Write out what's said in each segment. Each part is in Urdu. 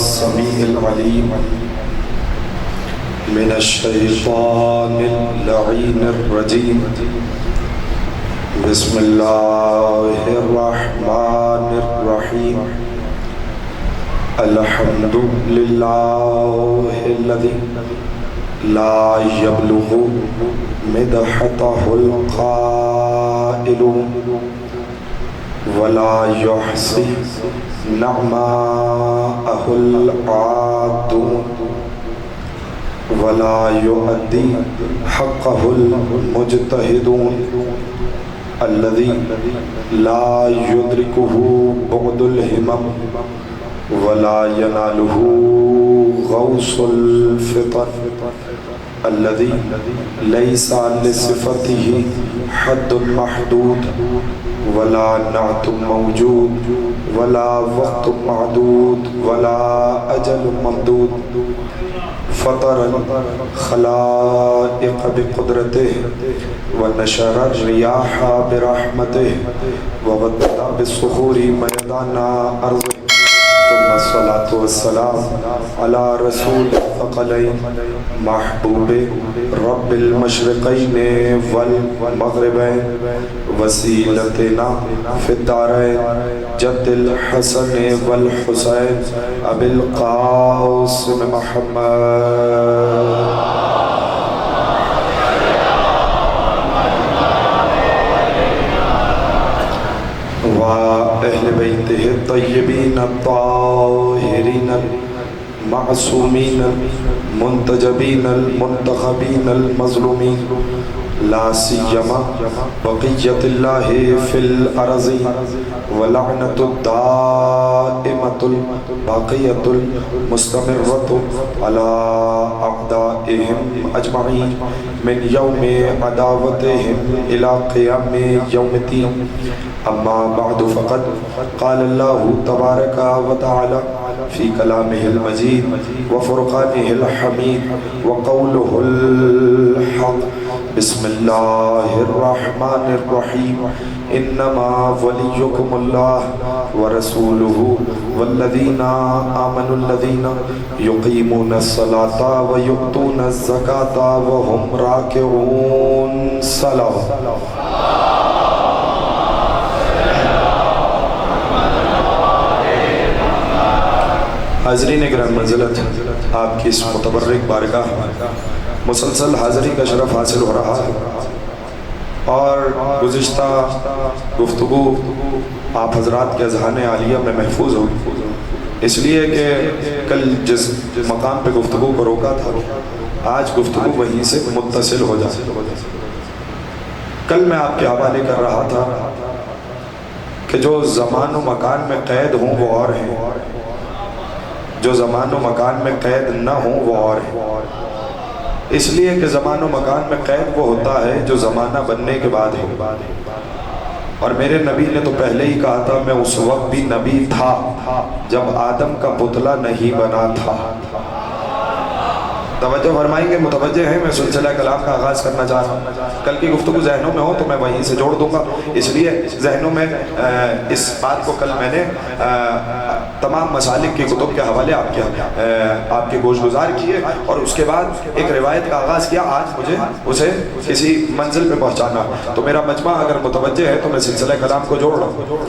السميع العليم من الشيطان اللعين الرجيم بسم الله الرحمن الرحيم الحمد لله الذي لا يبلغ مدحته القائلون ولا يحصي نعماءه العادون ولا يؤدي حقه المجتهدون الذي لا يدركه بعد الهمم ولا يناله غوص الفطن الذي ليس لصفته حد محدود ولا نعت موجود ولا وقت معدود ولا أجل ممدود فطر الخلائق بقدرته ونشر الرياح برحمته وبدأ بالصخور ميدان أرضه ثم الصلاة والسلام على رسول الثقلين محبوب رب المشرقين والمغربين وسيلتنا في الدارين جد الحسن والحسين أبي القاسم محمد وأهل بيته الطيبين الطاهرين المعصومين المنتجبين المنتخبين المظلومين لا سيما بقية الله في الأرض ولعنة الدائمة الباقية المستمرة على أعدائهم أجمعين من يوم عداوتهم إلى قيام يوم الدين أما بعد فقد قال الله تبارك وتعالى في كلامه المجيد وفرقانه الحميد وقوله الحق بسم الله الرحمن الرحيم إنما وليكم الله ورسوله والذين آمنوا الذين يقيمون الصلاة ويؤتون الزكاة وهم راكعون صلاة حاضرین گران منزلت آپ کی اس متبرک بارگاہ مسلسل حاضری کا شرف حاصل ہو رہا ہے اور گزشتہ گفتگو آپ حضرات کے اذہان عالیہ میں محفوظ ہوگی اس لیے کہ کل جس مقام پہ گفتگو کو روکا تھا آج گفتگو وہیں سے متصل ہو جائے کل میں آپ کے حوالے کر رہا تھا کہ جو زمان و مکان میں قید ہوں وہ اور ہیں جو زمان و مکان میں قید نہ ہوں وہ اور ہے اس لیے کہ زمان و مکان میں قید وہ ہوتا ہے جو زمانہ بننے کے بعد ہے اور میرے نبی نے تو پہلے ہی کہا تھا میں اس وقت بھی نبی تھا جب آدم کا پتلا نہیں بنا تھا توجہ فرمائیں گے متوجہ ہیں میں سلسلہ کلام کا آغاز کرنا چاہ رہا ہوں کل کی گفتگو ذہنوں میں ہو تو میں وہیں سے جوڑ دوں گا اس لیے ذہنوں میں اس بات کو کل میں نے تمام مسالک کی کتب کے حوالے آپ کے گوش گزار کیے اور اس کے بعد ایک روایت کا آغاز کیا آج مجھے اسے کسی منزل پہ پہنچانا تو میرا مجمع اگر متوجہ ہے تو میں سلسلہ کلام کو جوڑ رہا ہوں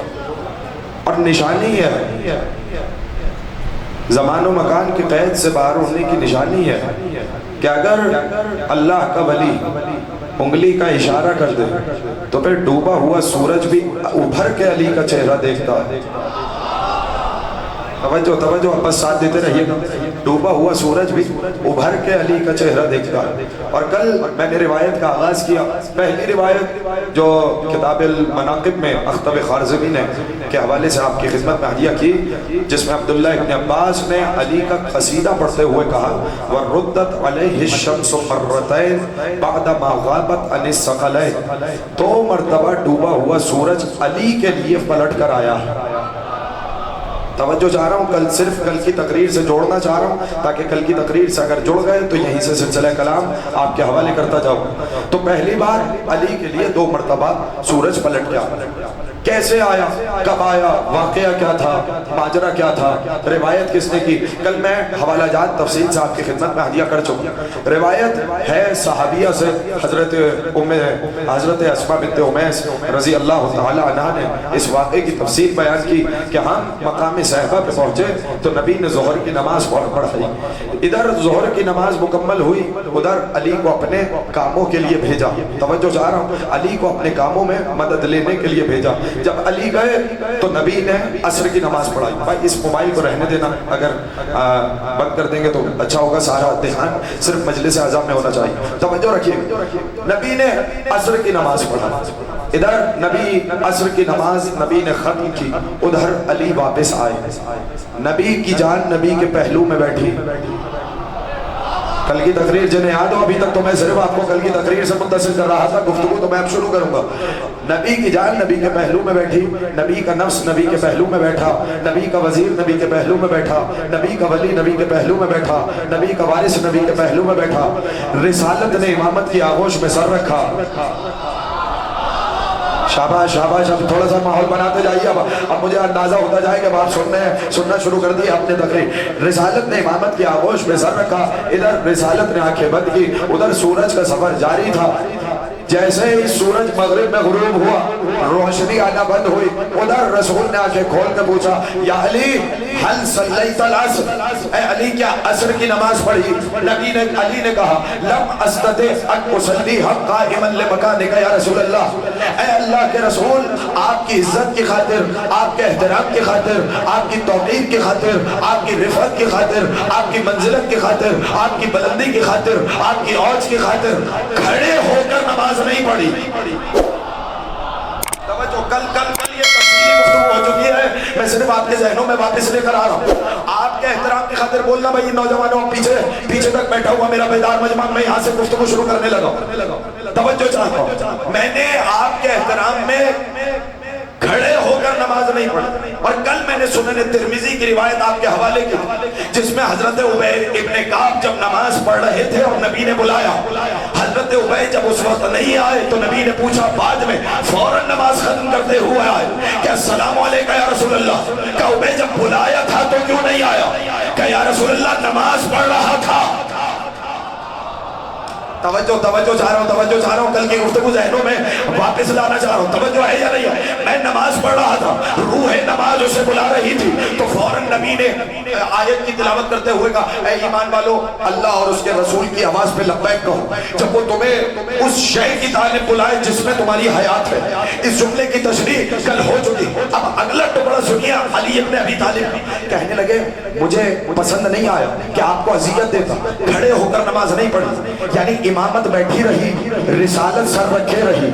اور نشانی ہے زمان و مکان کی قید سے باہر ہونے کی نشانی ہے کہ اگر اللہ کا ولی انگلی کا اشارہ کر دے تو پھر ڈوبا ہوا سورج بھی ابھر کے علی کا چہرہ دیکھتا ہے توجہ بس ساتھ دیتے رہیے گا ڈوبا ہوا سورج بھی ابھر کے علی کا چہرہ دیکھتا ہے اور کل میں نے روایت کا آغاز کیا پہلی روایت جو کتاب المناقب میں اختب خارزمی نے کے حوالے سے آپ کی خدمت میں ہدیہ کی جس میں عبداللہ ابن عباس نے علی کا قصیدہ پڑھتے ہوئے کہا وَرُدَّتْ عَلَيْهِ الشَّمْسُ مَرَّتَيْنِ بَعْدَ مَا غَابَتْ عَنِ الثَّقَلَيْنِ دو مرتبہ ڈوبا ہوا سورج علی کے لیے پلٹ کر آیا توجہ چاہ رہا ہوں کل صرف کل کی تقریر سے جوڑنا چاہ رہا ہوں تاکہ کل کی تقریر سے اگر جڑ گئے تو یہیں سے سلسلہ کلام آپ کے حوالے کرتا جاؤں تو پہلی بار علی کے لیے دو مرتبہ سورج پلٹ گیا کیسے آیا, کب آیا, واقعہ کیا تھا, ماجرا کیا تھا, روایت کس نے کی. کل میں حوالہ جات تفصیل سے آپ کی خدمت میں ہدیہ کر چکا. روایت ہے صحابیہ سے, حضرت اسماء بنت امیس رضی اللہ تعالی عنہ نے اس واقعے کی تفصیل بیان کی کہ ہم مقام صحبہ پہ پہنچے تو نبی نے ظہر کی نماز پڑھائی. ادھر ظہر کی نماز مکمل ہوئی, ادھر علی کو اپنے کاموں کے لیے بھیجا. توجہ چاہ رہا ہوں, علی کو اپنے کاموں میں مدد لینے کے لیے بھیجا. جب علی گئے تو نبی نے عصر کی نماز پڑھائی. بھائی اس موبائل کو رہنے دینا, اگر بند کر دیں گے تو اچھا ہوگا, سارا دھیان صرف مجلس اعظم میں ہونا چاہیے. توجہ رکھیے, نبی نے عصر کی نماز پڑھائی. ادھر نبی عصر کی نماز نبی نے ختم کی, ادھر علی واپس آئے. نبی کی جان نبی کے پہلو میں بیٹھی. کل کی تقریر جنہیں یاد ہو, ابھی تک تو میں صرف آپ کو کل کی تقریر سے متصل کر رہا تھا, گفتگو تو میں اب شروع کروں گا. نبی کی جان نبی کے پہلو میں بیٹھی, نبی کا نفس نبی کے پہلو میں بیٹھا, نبی کا وزیر نبی کے پہلو میں بیٹھا, نبی کا ولی نبی کے پہلو میں بیٹھا, نبی کا وارث نبی کے پہلو میں بیٹھا. رسالت نے امامت کی آغوش میں سر رکھا. شاباش شاباش, اب تھوڑا سا ماحول بناتے جائیے. اب مجھے اندازہ ہوتا جائے کہ آپ سننا شروع کر دی اپنے تقریر. رسالت نے امامت کی آغوش میں سر رکھا, ادھر رسالت نے آنکھیں بند کی, ادھر سورج کا سفر جاری تھا. جیسے ہی سورج مغرب میں غروب ہوا, روشنی آنا بند ہوئی, ادھر رسول نے آنکھیں کھول کے پوچھا, یا علی حل صلیت العصر, اے علی کیا عصر کی نماز پڑھی؟ علی نے کہا, لم استطع ان اصلی حق قائما لمکانک یا رسول اللہ. اے اللہ کے رسول, آپ کی عزت کی خاطر, آپ کے احترام کی خاطر, آپ کی توقیر کی خاطر, آپ کی رفعت کی خاطر, آپ کی منزلت کی خاطر, آپ کی بلندی کی خاطر, آپ کی اوج کی خاطر کھڑے ہو کر نماز نہیں پڑھی. توجہ, کل یہ تفصیلی گفتگو ہو چکی ہے, میں صرف آپ کے ذہنوں میں واپس لے کر آ رہا ہوں. آپ کے احترام کی خاطر بولنا. بھائی نوجوانوں پیچھے تک بیٹھا ہوا میرا بیدار مجمع, میں یہاں سے گفتگو شروع کرنے لگا. توجہ چاہتا ہوں, میں نے آپ کے احترام میں کھڑے ہو کر نماز نہیں پڑھی. اور کل میں نے سنن ترمذی کی روایت آپ کے حوالے کی, جس میں حضرت عبید ابن کعب جب نماز پڑھ رہے تھے اور نبی نے بلایا, حضرت عبید جب اس وقت نہیں آئے تو نبی نے پوچھا, بعد میں فوراً نماز ختم کرتے ہوئے آئے, کہ السلام علیکم یا رسول اللہ. کہ عبید جب بلایا تھا تو کیوں نہیں آیا؟ کہ یا رسول اللہ نماز پڑھ رہا تھا. توجہ چاہ رہا ہوں, کل کی گفتگو ذہنوں میں واپس لانا چاہ رہا ہوں. توجہ ہے یا نہیں ہے؟ میں نماز پڑھ رہا تھا, روح نماز اسے بلا رہی تھی, تو فوراً نبی نے آیت کی تلاوت کرتے ہوئے کہا, اے ایمان والو, اللہ اور اس کے رسول کی آواز پہ لبیک کہو جب وہ تمہیں اس شے کی طرف بلائے جس میں تمہاری حیات ہے. اس جملے کی تشریح کل ہو چکی. اب اگلا ٹکڑا سنیے. علی ابن ابی طالب کہنے لگے, مجھے پسند نہیں آیا کہ آپ کو اذیت دیتا, کھڑے ہو کر نماز نہیں پڑھی. یعنی امامت بیٹھی رہی, رسالت سر رکھے رہی.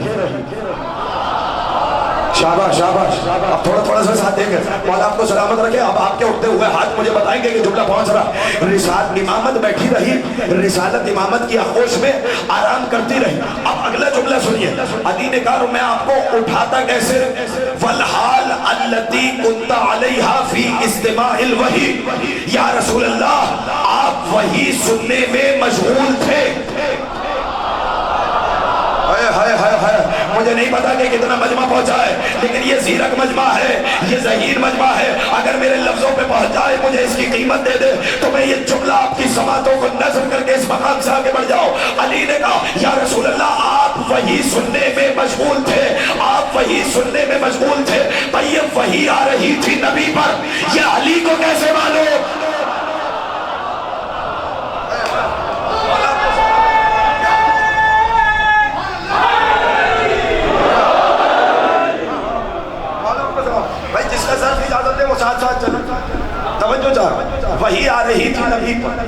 شاباش شاباش, اب تھوڑا سا ساتھ دیں گے. مولا آپ کو سلامت رکھے. اب آپ کے اٹھتے ہوئے ہاتھ مجھے بتائیں گے کہ جملہ پہنچ رہا. رسالت امامت بیٹھی رہی, رسالت امامت کی آغوش میں آرام کرتی رہی. اب اگلا جملہ سنیے. علی نے کہا, میں آپ کو اٹھاتا کیسے؟ والحال التی کنت علیہا فی استماع الوحی. یا رسول اللہ, آپ وحی سننے میں مشغول تھے. مجھے نہیں پتا کہ کتنا مجمع پہنچا ہے, لیکن یہ زیرک مجمع ہے, یہ ذہین مجمع ہے. اگر میرے لفظوں پہ پہنچ جائے, مجھے اس کی قیمت دے دے, تو میں یہ جملہ آپ کی سماعتوں کو نظر کر کے اس مقام سے آگے بڑھ جاؤ. علی نے کہا, یا رسول اللہ, آپ وحی سننے میں مشغول تھے, آپ وحی سننے میں مشغول تھے. بھئی یہ وحی آ رہی تھی نبی پر, یہ علی کو کیسے معلوم؟ ساتھ چلو. توجہ چاہ, وہی آ رہی تھی نبی پر.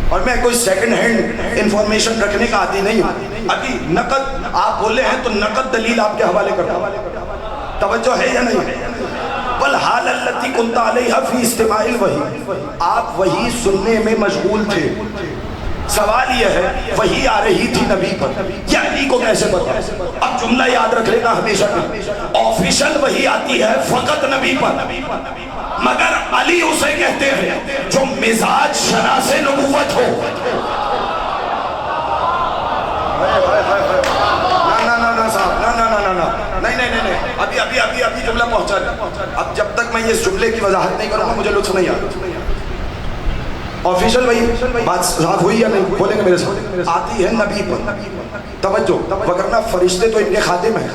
اور میں کوئی سیکنڈ ہینڈ انفارمیشن رکھنے کا عادی نہیں ہوں. ابھی نقد آپ بولے ہیں تو نقد دلیل آپ کے حوالے کرتا ہوں. توجہ ہے یا نہیں؟ والحال التی کنت علیہا فی استماع الوحی, آپ وہی سننے میں مشغول تھے. سوال یہ ہے, وہی آ رہی تھی نبی پر, یا علی کو کیسے پتا؟ اب جملہ یاد رکھ لینا ہمیشہ کا, آفیشل وہی آتی ہے فقط نبی پر, مگر علی اسے کہتے ہیں جو مزاج شناس نبوت ہو. نہیں ابھی ابھی ابھی ابھی جملہ پہنچا نہیں. اب جب تک میں یہ جملے کی وضاحت نہیں کروں گا مجھے لطف نہیں آتا. آفیشل بھائی بات صاف ہوئی یا نہیں؟ بولیں گے میرے ساتھ. آتی ہے نبی پر توجہ، وگرنہ فرشتے تو ان کے خادم ہیں.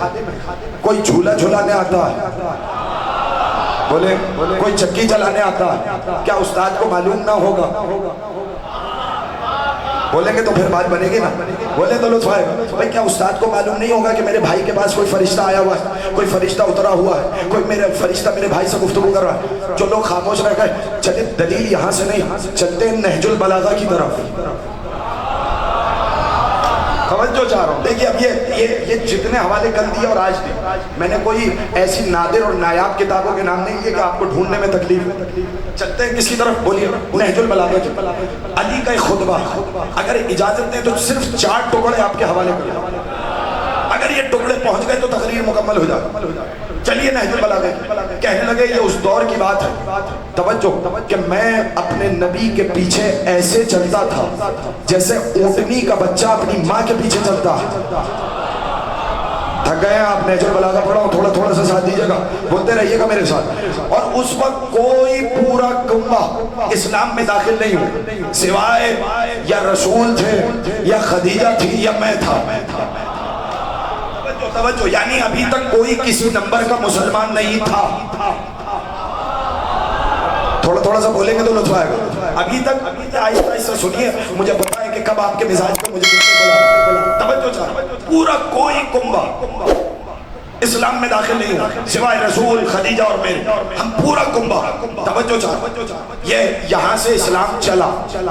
کوئی جھولا جھولانے آتا ہے، بولے کوئی چکی چلانے آتا ہے، کیا استاد کو معلوم نہ ہوگا؟ بولیں گے تو پھر بات بنے گی نا. بولے تو لطف آئے گا. بھائی کیا استاد کو معلوم نہیں ہوگا کہ میرے بھائی کے پاس کوئی فرشتہ آیا ہوا ہے، کوئی فرشتہ اترا ہوا ہے، کوئی میرے فرشتہ میرے بھائی سے گفتگو کر رہا ہے؟ جو لوگ خاموش رہ گئے، چلے دلیل یہاں سے نہیں، چلتے ہیں نہج البلاغہ کی طرف. توجہ چاہ رہا ہوں. دیکھیے اب یہ جتنے حوالے کل دیے اور آج دیے، میں نے کوئی ایسی نادر اور نایاب کتابوں کے نام نہیں لیے کہ آپ کو ڈھونڈنے میں تکلیف ہے. چلتے ہیں کس کی طرف؟ بولیے. نہج البلاغہ کی. علی کا ایک خطبہ، اگر اجازت دیں تو صرف 4 ٹکڑے آپ کے حوالے کریں. اگر یہ ٹکڑے پہنچ گئے تو تقریر مکمل ہو جائے. چلیے نہج البلاغہ. کہنے لگے یہ اس دور کی بات ہے، توجہ، کہ میں اپنے نبی کے پیچھے ایسے چلتا تھا جیسے اونٹنی کا بچہ اپنی ماں کے پیچھے چلتا ہے. تھک گئے ہیں آپ؟ نہج البلاغہ پڑھا، تھوڑا تھوڑا سا ساتھ دیجیے گا، بولتے رہیے گا میرے ساتھ. اور اس وقت کوئی پورا کنبہ اسلام میں داخل نہیں ہو سوائے یا رسول تھے یا خدیجہ تھی یا میں تھا. توجہ، یعنی ابھی تک کوئی کسی نمبر کا مسلمان نہیں تھا. تھوڑا تھوڑا سا بولیں گے تو لطف آئے گا. ابھی تک آہستہ آہستہ سنیے، مجھے پتا ہے کہ کب آپ کے مزاج کو مجھے توجہ چاہ. پورا کوئی کنبہ اسلام میں داخل نہیں ہوا سوائے رسول، خدیجہ اور میرے. ہم پورا کنبہ. توجہ چاہ. یہ یہاں سے اسلام چلا،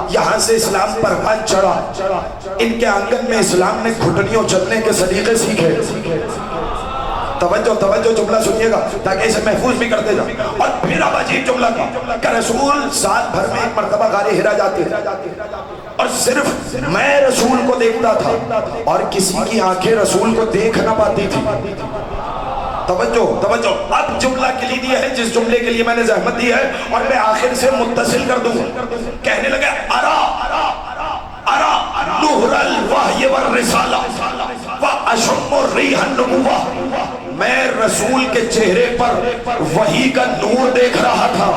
یہاں سے اسلام پروان چڑھا. ان کے آنگن میں اسلام نے گھٹنیوں چلنے کے سلیقے سیکھے. توجہ جملہ سنیے گا تاکہ اسے محفوظ بھی کرتے جائیں. اور پھر اب عجیب جملہ کا کہ رسول سال بھر میں ایک مرتبہ غار حرا جاتے اور صرف میں رسول کو دیکھتا تھا اور کسی کی آنکھیں رسول کو دیکھ نہ پاتی تھی. توجہ. اب جملہ کلیدی ہے جس جملے کے لیے میں نے زحمت دی ہے اور میں آخر سے متصل کر دوں. کہنے لگے ارا نور الوحی والرسالہ واشم ریح النبوہ. میں رسول کے چہرے پر وحی کا نور دیکھ رہا تھا.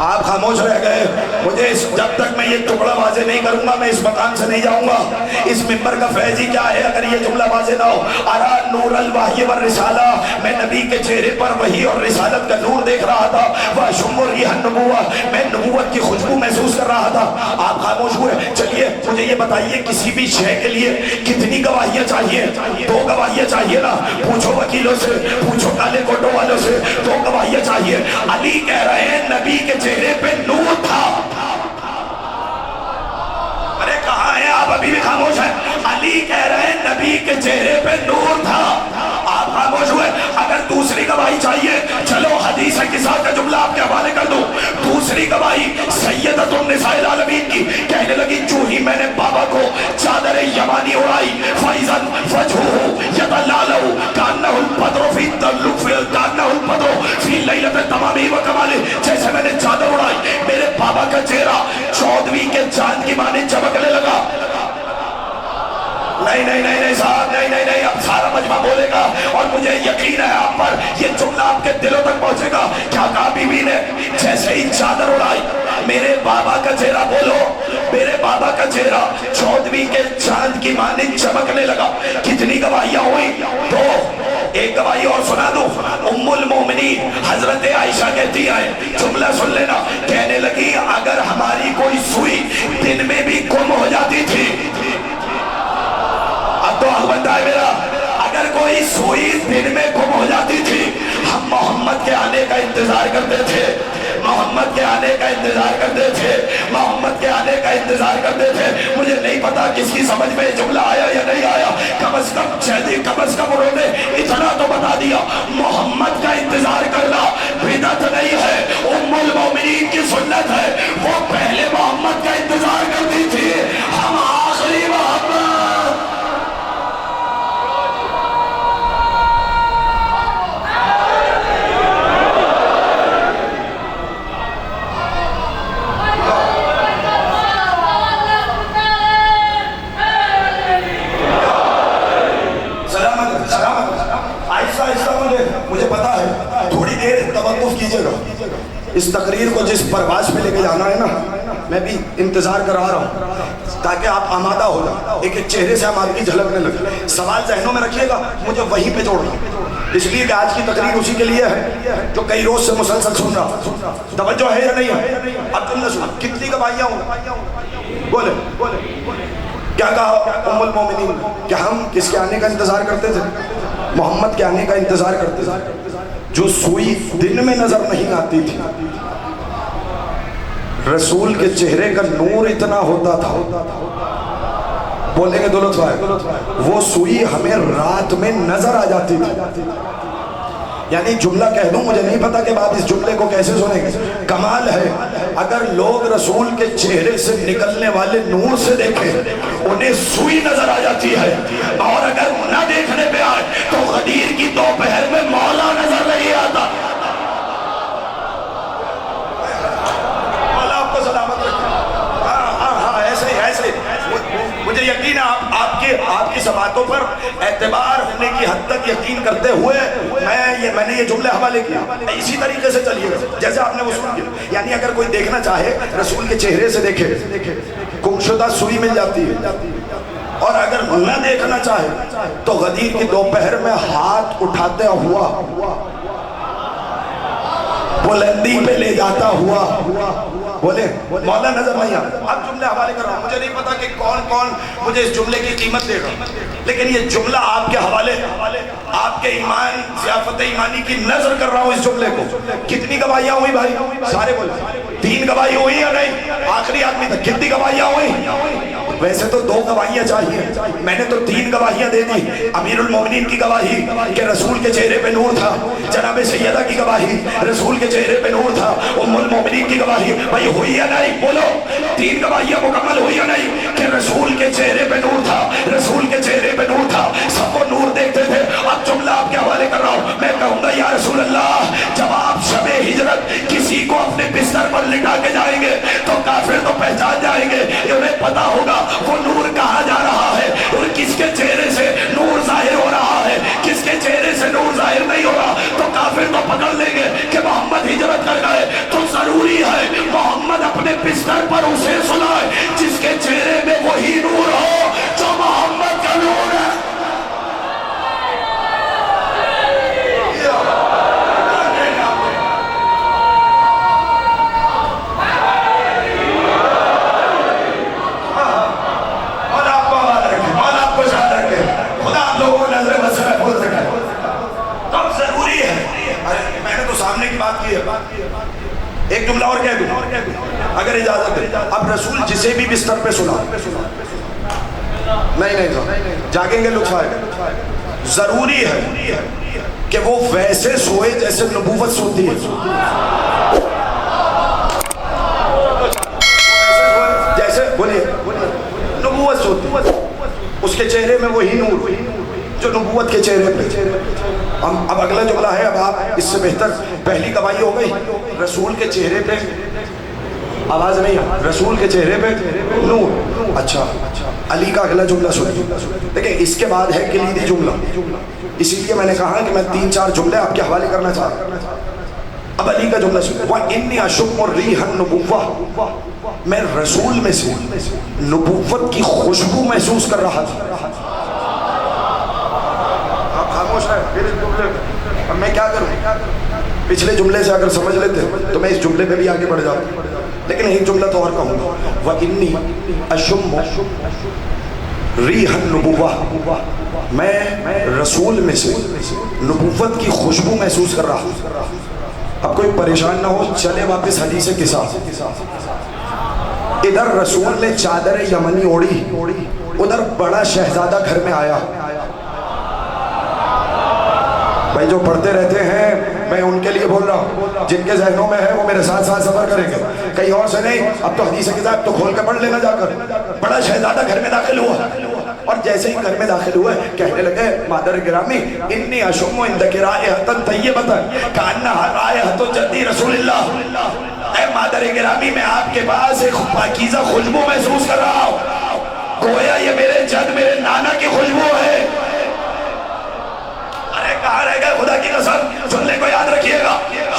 آپ خاموش رہ گئے. مجھے جب تک میں یہ ٹکڑا واضح نہیں کروں گا میں اس مقام سے نہیں جاؤں گا. اس ممبر کا فیض ہی کیا ہے اگر یہ جملہ واضح نہ ہو. ارا نور الوحی والرسالہ، میں نبی کے چہرے پر وحی اور رسالت کا نور دیکھ رہا تھا. واشم ریح النبوہ، میں نبوت کی خوشبو محسوس کر رہا تھا. آپ خاموش ہوئے. چلیے مجھے یہ بتائیے کسی بھی شے کے لیے کتنی گواہیاں چاہیے؟ 2 گواہیاں چاہیے نا. پوچھو وکیلوں سے، پوچھو کالے کوٹوں والوں سے، 2 گواہیاں چاہیے. علی کہہ رہے ہیں نبی کے چہرے پہ نور تھا. ارے کہاں ہیں آپ؟ ابھی بھی خاموش ہیں. علی کہہ رہے ہیں نبی کے چہرے پہ نور تھا. آپ خاموش ہوئے. اگر دوسری گواہی چاہیے چلو حدیث کسا کا جملہ آپ کے حوالے کر دوں. دوسری گواہی سیدۃ النساء العالمین کی. کہنے لگی جو ہی میں نے بابا کو چادر یمانی اڑائی فیضاً وجہہ یتلالہ کانہ البدر فی کانہ البدر فی لیلۃ تمامی و کمالہ. جیسے میں نے چادر اڑائی میرے بابا کا چہرہ 14ویں کے چاند کی مانند چمکنے لگا. نہیں صاحب، نہیں. اب سارا مجمع بولے گا اور مجھے یقین ہے آپ پر یہ جملہ آپ کے دلوں تک پہنچے گا. کیا کہا بی بی نے؟ جیسے ہی چادر اڑائی میرے بابا کا چہرہ، بولو، میرے بابا کا چہرہ 14ویں کے چاند کی مانند چمکنے لگا. کتنی گواہیاں ہوئی؟ 2. ایک گواہی اور سنا دوں. ام المومنین حضرت عائشہ کہتی ہے، جملہ سن لینا، کہنے لگی اگر ہماری کوئی سوئی دن میں بھی گم ہو جاتی تھی، اب تو حق بنتا ہے میرا، اگر کوئی سوئی دن میں گم ہو جاتی تھی ہم محمد کے آنے کا انتظار کرتے تھے. محمد کے آنے کا انتظار کرتے تھے. محمد کے آنے کا انتظار کرتے تھے. مجھے نہیں پتا کس کی سمجھ میں جملہ آیا یا نہیں آیا. کم از کم انہوں نے اتنا تو بتا دیا محمد کا انتظار کرنا بدعت نہیں ہے، ام المومنین کی سنت ہے. وہ پہلے محمد کا انتظار کرتی تھی، ہم آخری محمد. تقریر کو جس پرواز پہ لے کے جانا ہے نا، میں بھی انتظار کرا رہا ہوں تاکہ آپ آمادہ ہو جائیں، ایک ایک چہرے سے ہم آپ کی جھلکنے لگے۔ سوال ذہنوں میں رکھیے گا، مجھے وہیں پہ جوڑنا، اس لیے کہ آج کی تقریر اسی کے لیے ہے جو کئی روز سے مسلسل سن رہا۔ توجہ ہے یا نہیں ہے؟ اب تم نے سنا کتنی گواہیاں ہوں؟ بولے کیا کہا ام المومنین کہ ہم کس کے آنے کا انتظار کرتے تھے؟ محمد کے آنے کا انتظار کرتے تھے۔ جو سوئی دن میں نظر نہیں آتی تھی، رسول کے چہرے کا نور اتنا ہوتا تھا، بولیں گے دولت بھائی، وہ سوئی ہمیں رات میں نظر آ جاتی تھی۔ یعنی جملہ کہہ دوں، مجھے نہیں پتا کہ آپ اس جملے کو کیسے سنیں گے۔ کمال ہے اگر لوگ رسول کے چہرے سے نکلنے والے نور سے دیکھیں، انہیں سوئی نظر آ جاتی ہے، اور اگر نہ دیکھنے پہ آئے تو غدیر کی دوپہر میں مولا نظر نہیں آتا۔ مولا آپ کو سلامت رکھے۔ ہاں ایسے مجھے یقین ہے آپ کی سماعتوں پر اعتبار ہونے کی حد تک یقین کرتے ہوئے میں نے یہ جملے حوالے کیا۔ اسی طریقے سے چلیے جیسے آپ نے وصول کیا، یعنی اگر کوئی دیکھنا چاہے رسول کے چہرے سے دیکھے، گمشدہ سوئی مل جاتی ہے، اور اگر نہ دیکھنا چاہے تو غدیر کی دوپہر میں ہاتھ اٹھاتے ہوا بلندی پہ لے جاتا ہوا، بولے مولا نظر نہیں آتا۔ اب جملے حوالے کر رہا ہوں، مجھے نہیں پتا کہ کون مجھے اس جملے کی قیمت دے گا، لیکن یہ جملہ آپ کے حوالے، آپ کے ایمان، ضیافت ایمانی کی نظر کر رہا ہوں اس جملے کو۔ کتنی گواہیاں ہوئی بھائی؟ سارے بولے 3 گواہی ہوئی یا نہیں؟ آخری آدمی تک کتنی گواہیاں ہوئی؟ ویسے تو 2 گواہیاں چاہیے، میں نے تو 3 گواہیاں دے دی۔ امیر المومنین کی گواہی کہ رسول کے چہرے پہ نور تھا، جناب سیدہ کی گواہی رسول کے چہرے پہ نور تھا، ام المومنین کی گواہی، بھائی ہوئی یا نہیں؟ بولو 3 گواہیاں مکمل ہوئی یا نہیں؟ کہ رسول کے چہرے پہ نور تھا، رسول کے چہرے پہ نور تھا، سب کو نور دیکھتے تھے۔ اب جملہ آپ کے حوالے کر رہا ہوں، میں کہوں گا یا رسول اللہ، جب آپ شب ہجرت کسی کو اپنے بستر پر لٹا کے جائیں گے تو کافر تو پہچان جائیں گے، انہیں پتا ہوگا وہ نور کہاں جا رہا ہے اور کس کے چہرے سے نور ظاہر ہو رہا ہے، کس کے چہرے سے نور ظاہر نہیں ہو رہا، تو کافر تو پکڑ لیں گے کہ محمد ہجرت کر گئے۔ تو ضروری ہے محمد اپنے بستر پر اسے سلائے جس کے چہرے میں وہی نور ہو جو محمد کا نور ہے۔ ایک جملہ اور کہہ دوں اگر اجازت ہے، اب رسول جسے بھی بستر پہ سنا، نہیں جاگیں گے لطف آئے، ضروری ہے کہ وہ ویسے سوئے جیسے نبوت سوتی ہے، جیسے بولیے نبوت سوتی، اس کے چہرے میں وہی نور جو نبوت کے چہرے پہ۔ اب اگلا جملہ ہے، اب آپ اس سے بہتر، پہلی گواہی ہو گئی رسول کے چہرے پہ، آواز نہیں ہے، رسول کے چہرے پہ نور۔ اچھا علی کا اگلا جملہ سنیں، دیکھیں اس کے بعد ہے کلیدی جملہ، اسی لیے میں نے کہا کہ میں 3-4 جملے آپ کے حوالے کرنا چاہتا ہوں۔ اب علی کا جملہ سنیں، وَإِنِّي أَشُمُّ الرِّيحَ النُّبُوَّةَ، میں رسول میں سے نبوت کی خوشبو محسوس کر رہا تھا۔ خاموش ہے پھر اس جملے، اب میں کیا کروں؟ پچھلے جملے سے اگر سمجھ لیتے تو میں اس جملے پہ بھی آگے بڑھ جاتا، لیکن ایک جملہ تو اور کہوں گا، وَإِنِّي أَشُمُّ رِيحَ النُّبُوَّةِ، میں رسول میں سے نبوت کی خوشبو محسوس کر رہا ہوں۔ اب کوئی پریشان نہ ہو، چلے واپس حدیث قصہ۔ ادھر رسول نے چادر یمنی اوڑی، ادھر بڑا شہزادہ گھر میں آیا۔ بھائی جو پڑھتے رہتے ہیں میں ان کے لیے بول رہا ہوں، جن کے ذہنوں میں ہے وہ میرے ساتھ ساتھ سفر کریں گے، کہیں اور سے نہیں۔ اب تو حدیث کتاب تو کھول کے پڑھ لینا جا کر۔ بڑا شہزادہ گھر میں داخل ہوا، اور جیسے ہی گھر میں داخل ہوئے کہنے لگے مادر گرامی انی اشم عندک رائحۃ طیبۃ کانھا رائحۃ جدی رسول اللہ، اے مادر گرامی میں آپ کے پاس ایک پاکیزہ خوشبو محسوس کر رہا ہوں، گویا یہ میرے جد میرے نانا کی خوشبو ہے۔ ارے کہاں رہ گئے خدا کی قسم، سننے کو یاد رکھیے گا،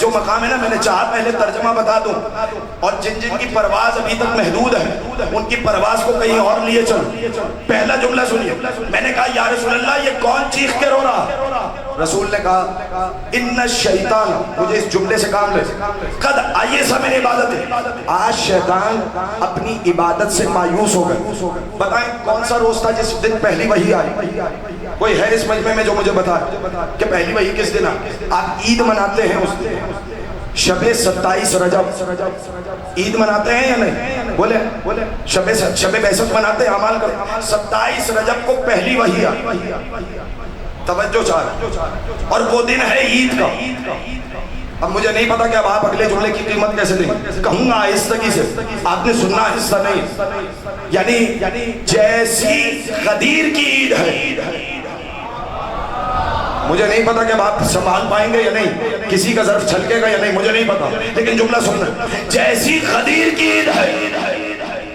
جو مقام ہے نا، میں نے چاہا پہلے ترجمہ بتا دوں، اور جن جن کی پرواز ابھی تک محدود ہے ان کی پرواز کو کہیں اور لیے چلو۔ پہلا جملہ سنیے، میں نے کہا یا رسول اللہ یہ کون چیخ کے رو رہا؟ رسول نے کہا ان الشیطان، مجھے اس جملے سے کام لے، قد آئیسا من عبادت ہے، آج شیطان اپنی عبادت سے مایوس ہو گئے۔ بتائیں کون سا روز تھا جس دن پہلی وحی آئی؟ کوئی ہے اس مجمع میں جو مجھے بتائے کہ پہلی وحی کس دن آئی؟ آپ عید مناتے ہیں اس دن، شب 27 رجب عید مناتے ہیں یا نہیں؟ بولے شب بیست مناتے ہیں؟ عمال کرو، 27 رجب کو پہلی وحی آئی، توجہ چاہ، اور وہ دن ہے عید کا۔ اب مجھے نہیں پتا کہ اب آپ اگلے جملے کی قیمت کیسے دیں گے، کہوں گا آہستگی سے، آپ نے سننا آہستہ نہیں، یعنی جیسی غدیر کی عید ہے، مجھے نہیں پتا کہ اب آپ سنبھال پائیں گے یا نہیں، کسی کا ظرف چھلکے گا یا نہیں مجھے نہیں پتا، لیکن جملہ سننا، جیسی غدیر کی عید ہے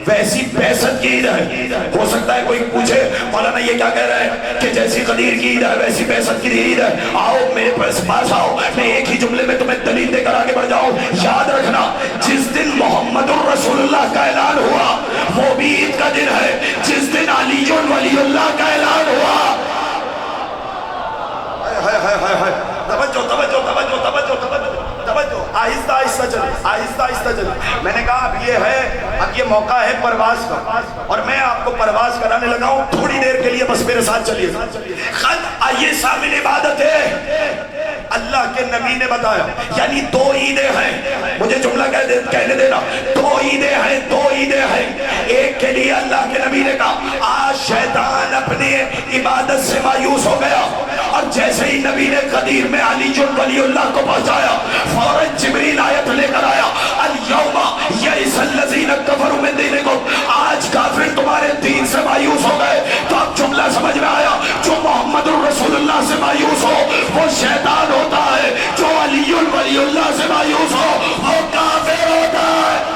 ویسی بیست کی عید ہے۔ ہو سکتا ہے کوئی پوچھے مولانا یہ کیا کہہ رہا ہے کہ جیسی غدیر کی عید ہے ویسی بیست کی عید ہے؟ آؤ میرے پاس آؤ، میں ایک ہی جملے میں تمہیں دلیل دے کر آگے بڑھ جاؤں۔ یاد رکھنا جس دن محمد الرسول اللہ کا اعلان ہوا وہ بھی عید کا دن ہے، جس دن علی ولی اللہ کا اعلان ہوا۔ توجہ آہستہ آہستہ چلے، آہستہ آہستہ چلے۔ میں نے کہا اب یہ موقع ہے پرواز کا، اور میں آپ کو پرواز کرانے لگا ہوں تھوڑی دیر کے لیے، بس میرے ساتھ چلیے۔ خد آئیے شامل عبادت ہے، اللہ کے نبی نے بتایا، یعنی دو عیدیں ہیں، مجھے جملہ کہنے دینا، دو عیدیں ہیں، دو عیدیں ہیں۔ ایک کے لیے اللہ کے نبی نے کہا آج شیطان اپنی عبادت سے مایوس ہو گیا، اور جیسے ہی نبی نے قدیر میں علی ولی اللہ کو پہنچایا فوراً جبریل آیت لے کر آیا، اليوم یئس الذین کفروا من دینکم، آج کافر تمہارے دین سے مایوس ہو گئے۔ تو اب جملہ سمجھ میں آیا، جو محمد الرسول اللہ سے مایوس ہو وہ شیطان ہوتا ہے، جو علی ولی اللہ سے مایوس ہو وہ کافر ہوتا ہے۔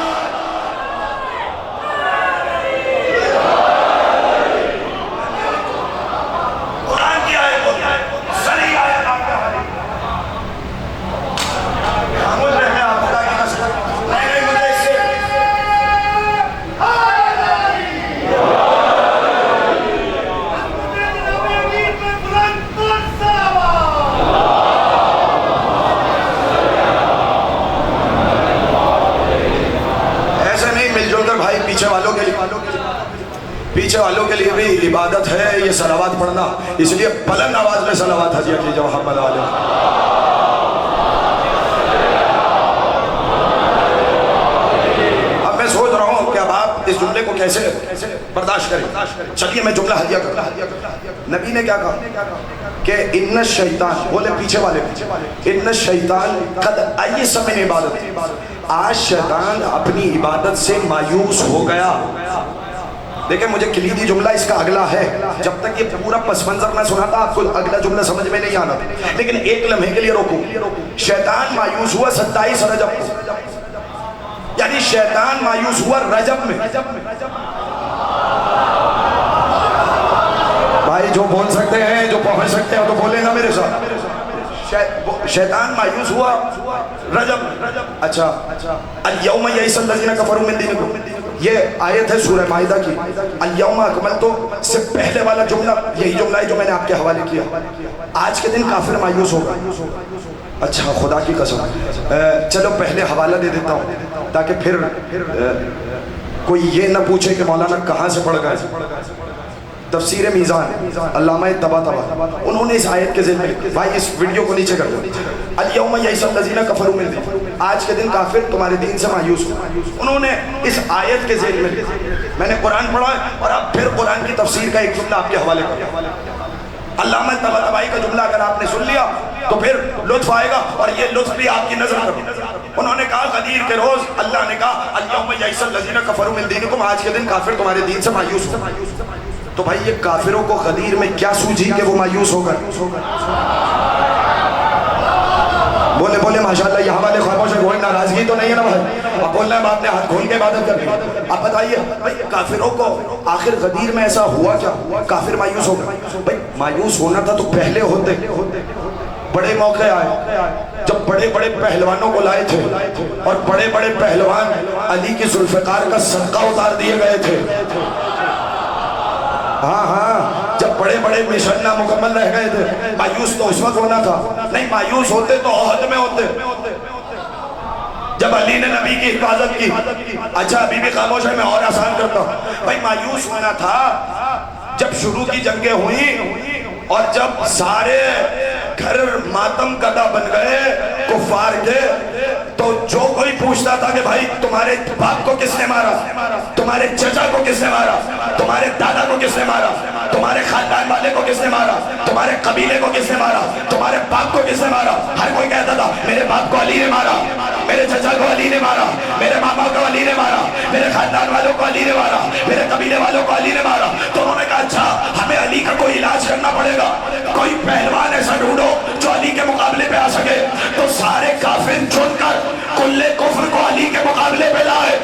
پیچھے والوں کے لیے بھی عبادت ہے یہ صلوات پڑھنا، اس لیے بلند آواز میں صلوات حجیہ کیجئے محمد علیہ۔ اب میں سوچ رہا ہوں کہ اب آپ اس جملے کو کیسے برداشت کریں۔ چلیے میں جملہ حجیہ کرتا ہوں۔ نبی نے کیا کہا کہ ان الشیطان، بولے پیچھے والے، ان الشیطان قد ایس من عبادت، آج شیطان اپنی عبادت سے مایوس ہو گیا۔ دیکھیں مجھے کلیدی جملہ اس کا اگلا ہے، جب تک یہ پورا پس منظر نہ سنا تھا آپ کو اگلا جملہ سمجھ میں نہیں آنا، لیکن ایک لمحے کے لیے روکو۔ شیطان مایوس ہوا 27 رجب کو، یعنی شیطان مایوس ہوا رجب میں۔ بھائی جو بول سکتے ہیں جو پہنچ سکتے ہیں تو بولے نا میرے ساتھ۔ شیطان مایوس ہوا رجب۔ اچھا اليوم یئس الذین کفروا من دینکم، یہ آیت ہے سورہ مائدہ کی، الیوم اکملت سے پہلے والا جملہ یہی جملہ ہے جو میں نے آپ کے حوالے کیا۔ آج کے دن کافر مایوس ہوگا۔ اچھا خدا کی قسم، چلو پہلے حوالہ دے دیتا ہوں تاکہ پھر کوئی یہ نہ پوچھے کہ مولانا کہاں سے پڑھ گئے۔ تفسیر میزان علامہ طباطبا انہوں نے اس آیت کے ذیل میں، بھائی اس ویڈیو کو نیچے کر دو، الیوم یئس الذین کفروا من دینکم، آج کے دن کافر تمہارے دین سے مایوس ہو۔ انہوں نے اس آیت کے ذیل میں نے قرآن پڑھا اور اب پھر قرآن کی تفسیر کا ایک جملہ آپ کے حوالے کر۔ علامہ طباطبائی کا جملہ اگر آپ نے سن لیا تو پھر لطف آئے گا، اور یہ لطف بھی آپ کی نظر کرو۔ انہوں نے کہا غدیر کے روز اللہ نے کہا الیوم یئس الذین کفروا من دینکم، آج کے دن کافر تمہارے دین سے مایوس ہو۔ تو بھائی یہ کافروں کو غدیر میں کیا سوجھی کہ وہ مایوس ہو گئے؟ بولے بولے ماشاءاللہ، یہاں والے خاموش ہیں، کوئی ناراضگی تو نہیں ہے نا بھائی؟ اب بولنا ہے آپ نے ہاتھ کھول کے عبادت کرنی۔ آپ بتائیے بھائی کافروں کو آخر غدیر میں ایسا ہوا کیا کافر مایوس ہو گئے؟ بھائی مایوس ہونا تھا تو پہلے ہوتے، بڑے موقع آئے جب بڑے بڑے پہلوانوں کو لائے تھے اور بڑے بڑے پہلوان علی کی ذوالفقار کا صدقہ اتار دیے گئے تھے. ہاں ہاں جب بڑے بڑے مشن مکمل رہ گئے تھے. مایوس تو اس وقت ہونا تھا نہیں، مایوس ہوتے تو احد میں ہوتے جب علی نے نبی کی حفاظت کی. اچھا ابھی بھی خاموش ہے، میں اور آسان کرتا ہوں. بھائی مایوس ہونا تھا جب شروع کی جنگیں ہوئیں اور جب سارے گھر ماتم کدہ بن گئے کفار کے، تو جو کوئی پوچھتا تھا کہ بھائی تمہارے باپ کو کس نے مارا، تمہارے چچا کو کس نے مارا، تمہارے دادا کو کس نے مارا، تمہارے خاندان والے کو کس نے مارا، تمہارے قبیلے کو کس نے مارا، تمہارے باپ کو کس نے مارا، ہر کوئی کہتا تھا میرے باپ کو علی نے مارا، میرے چچا کو علی نے مارا، میرے ماما کو علی نے مارا، میرے خاندان والوں کو علی نے مارا، میرے قبیلے والوں کو علی نے مارا. تو انہوں نے کہا اچھا ہمیں علی کا کوئی علاج کرنا پڑے گا، کوئی پہلوان ایسا ڈھونڈو جو علی کے مقابلے پہ آ سکے. تو سارے کافر چن کر کل کفر کو علی کے مقابلے پہ لائے.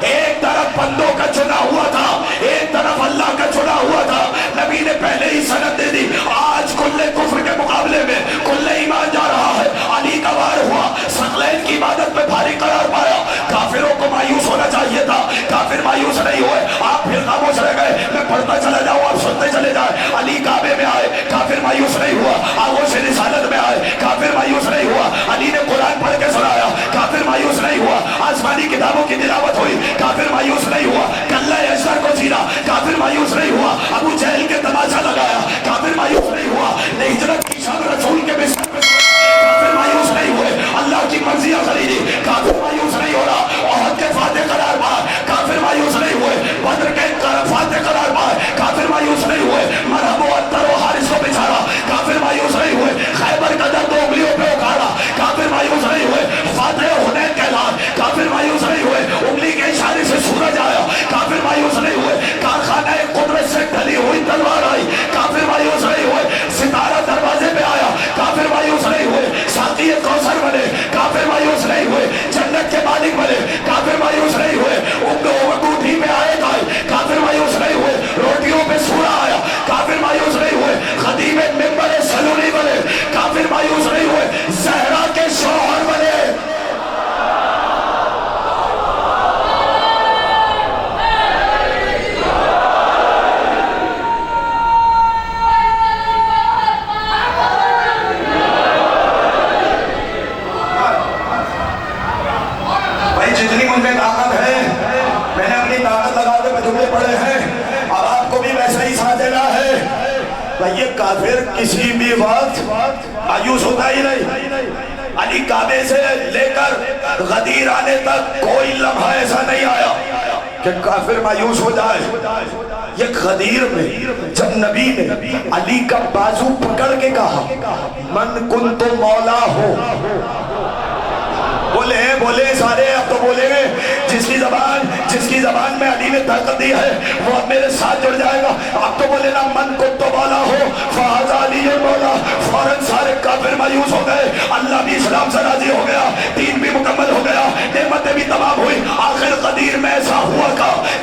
ایک طرف بندوں کا چنا ہوا تھا، ایک طرف اللہ کا چنا ہوا تھا. نبی نے پہلے ہی سند دے دی آج کل کفر کے مقابلے میں کل ایمان جا رہا ہے. علی کا وار ہوا، ثقلین کی عبادت پہ بھاری قرار پایا. کافروں کو مایوس ہونا چاہیے تھا، کافر مایوس نہیں ہوئے. آپ پھر خاموش رہ گئے، میں پڑھتا چلا جاؤں آپ سنتے چلے جائیں. علی کعبے میں آئے، کافر مایوس نہیں ہوا. آغوش رسالت میں آئے، کافر مایوس نہیں ہوا. علی نے قرآن پڑھ کے سنایا، کافر مایوس نہیں ہوا. آسمانی کتابوں کی تلاوت ہوئی، کافر مایوس نہیں ہوا. کلہ اشتر کو چینا، کافر مایوس نہیں ہوا. ابو جہل کے تماشا لگایا، کافر مایوس نہیں ہوا. ہجرت کی شب رسول کے بستر پہ کافر مایوس نہیں ہوئے. اللہ کی مرضیاں خریدی، کافر مایوس نہیں ہو رہا. احد کے فاتح قرار پائے، کافر مایوس نہیں ہوئے. بدر کے فاتح قرار پائے، کافر مایوس نہیں ہوئے. مرحب و عطر و حارث کو بچھاڑا، کافر مایوس نہیں ہوئے. خیبر کا درد انگلیوں پہ اکھاڑا، کافر مایوس نہیں ہوئے. فاتح حنین کا اعلان، کافر مایوس نہیں ہوئے. انگلی کے اشارے سے سورج آیا، کافر مایوس نہیں ہوئے. کارخانہ قدرت سے ڈھلی ہوئی تلوار آئی، کافر مایوس نہیں ہوئے. ستارہ دروازے پہ آیا، کافر مایوس نہیں ہوئے. ساقی کوثر بنے، کافر مایوس نہیں ہوئے. جنت کے مالک بنے، کافر مایوس نہیں ہوئے. انگوٹھی پہ آئے گائے، کافر مایوس نہیں ہوئے. روٹیوں پہ سورہ آیا، کافر مایوس نہیں ہوئے. خطیب منبر سلولی بنے، کافر مایوس نہیں ہوئے. زہرا کے شوہر بنے. جتنی مجھ میں طاقت ہے میں نے اپنی طاقت لگا کے جملے پڑھے ہیں، اب آپ کو بھی ویسا ہی ساتھ دینا ہے. بھائی یہ کافر کسی بھی وقت مایوس ہوتا ہی نہیں. علی کعبے سے لے کر غدیر آنے تک کوئی لمحہ ایسا نہیں آیا کہ کافر مایوس ہو جائے. یہ غدیر میں جب نبی نے علی کا بازو پکڑ کے کہا من کنت مولا ہو، بولے سارے اب تو بولے گے. جس کی زبان میں علی نے طاقت دی ہے وہ اب میرے ساتھ جڑ جائے گا. اب تو بولے نا من کو تو مولا ہو فہذا علی مولا. فوراً سارے کافر مایوس ہو گئے. اللہ بھی اسلام سے راضی ہو گیا، دین بھی مکمل ہو گیا، نعمتیں بھی تمام ہوئی. آخر قدیر میں ایسا ہوا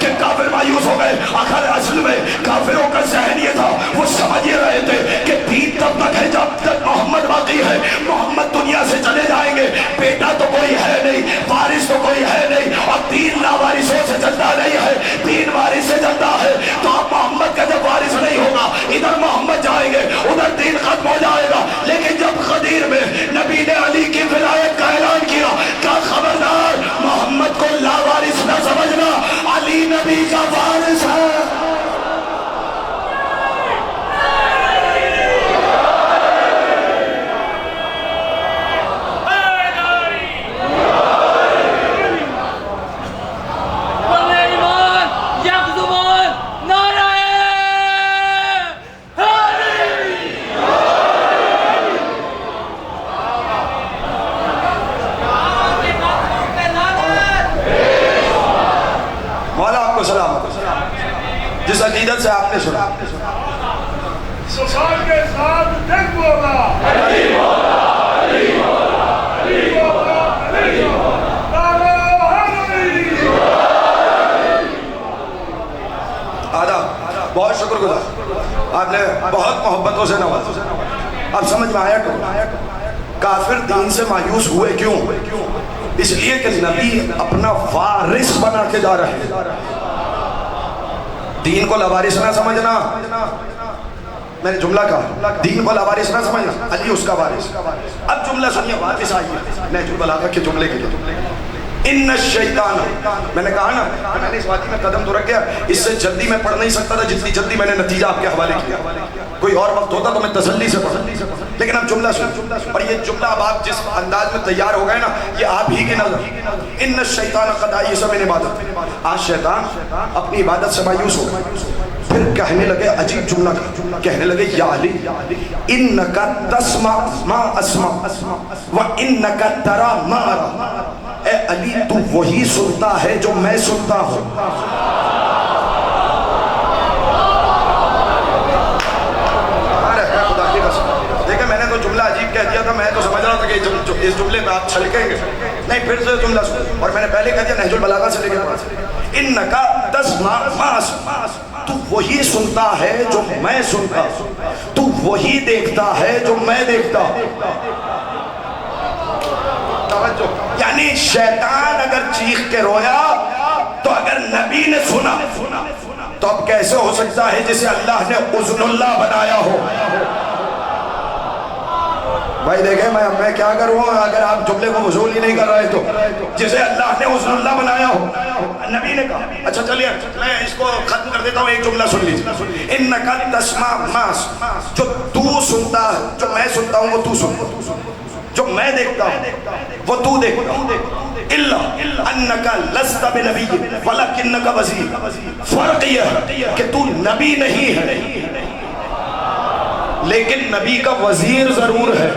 کہ کافر مایوس ہو گئے. آخر اصل میں کافروں کا ذہن یہ تھا، وہ سمجھ یہ رہے تھے کہ دین تب تک ہے جب تک محمد باقی ہے. محمد دنیا سے چلے جائیں گے، بیٹا تو کوئی ہے نہیں، وارث تو کوئی ہے نہیں، اور دین لاوارثوں سے چلتا نہیں ہے، دین وارث سے چلتا ہے. تو اب محمد کا جب وارث نہیں ہوگا، ادھر محمد جائیں گے، ادھر دین ختم ہو جائے گا. لیکن جب غدیر میں نبی نے علی کی ولایت کا اعلان کیا، کہا خبردار محمد کو لاوارث نہ سمجھنا، علی نبی کا وارث ہے. جس عقیدت سے آپ نے سنا سبحان کے ساتھ دل بولا علی مولا علی مولا علی مولا علی مولا آدھا بہت شکر گزار، آپ نے بہت محبتوں سے نوازا. اب سمجھ میں آیا کہ کافر دین سے مایوس ہوئے کیوں؟ اس لیے کہ نبی اپنا وارث بنا کے جا رہے ہیں. دین کو لوارث نہ سمجھنا. میں نے جملہ کہا دین کو لوارث نہ سمجھنا، علی اس کا وارث. اب جملہ سنیے، وارث آئیے نہج البلاغہ کے جملے کے لیے. ان الشیطان، میں نے کہا نا کہ میں نے اس وادی میں قدم تو رکھ گیا، اس سے جلدی میں پڑھ نہیں سکتا تھا جتنی جلدی میں نے نتیجہ آپ کے حوالے کیا. کوئی اور وقت ہوتا تو میں تسلی سے پڑھا، لیکن اب جملہ سن. اور یہ جملہ اب آپ جس انداز میں تیار ہو گئے نا، یہ آپ ہی کی نظر. ان الشیطان قد ایس من عبادت، آج شیطان اپنی عبادت سے مایوس ہو گیا. پھر کہنے لگے عجیب جملہ کہنے لگے، یا علی انکا تسمع ما اسمع وانکا ترا ما ارا. اے علی تو وہی سنتا ہے جو میں سنتا ہوں. دیکھیں میں نے تو جملہ عجیب کہہ دیا تھا، میں تو سمجھ رہا تھا کہ اس جملے میں آپ چھلکیں گے. نہیں، پھر سے جملہ سن. اور میں نے پہلے کہہ دیا نہج البلاغہ سے لے کے پڑھا. انکا تسمع ما اسمع، تو وہی سنتا ہے جو میں سنتا ہوں، تو وہی دیکھتا ہے جو میں دیکھتا ہوں. یعنی شیطان اگر چیخ کے رویا تو اگر نبی نے سنا تو اب کیسے ہو سکتا ہے جسے اللہ نے اذن اللہ بنایا ہو؟ بھائی دیکھیں میں کیا کروں اگر آپ جملے کو وصول ہی نہیں کر رہے تو. جسے اللہ نے اذن اللہ بنایا ہو، نبی نے کہا. اچھا چلیے میں اس کو ختم کر دیتا ہوں، ایک جملہ سن لیجیے. انکا تسمع ما اسمع، جو تو سنتا ہے، جو میں سنتا ہوں وہ تو سنتا، جو میں دیکھتا ہوں وہ تو دیکھتا ہوں. الا انکا لست بنبی ولکنکا وزیر. فرق یہ ہے کہ تو نبی نہیں ہے لیکن نبی کا وزیر ضرور ہے.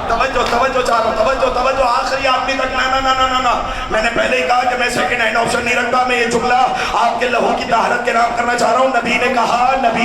توجہ آخری آدمی تک. نا میں نے پہلے ہی کہا کہ میں سیکنڈ ہینڈ آپشن نہیں رکھتا. میں یہ جملہ آپ کے لہو کی طہارت کے نام کرنا چاہ رہا ہوں. نبی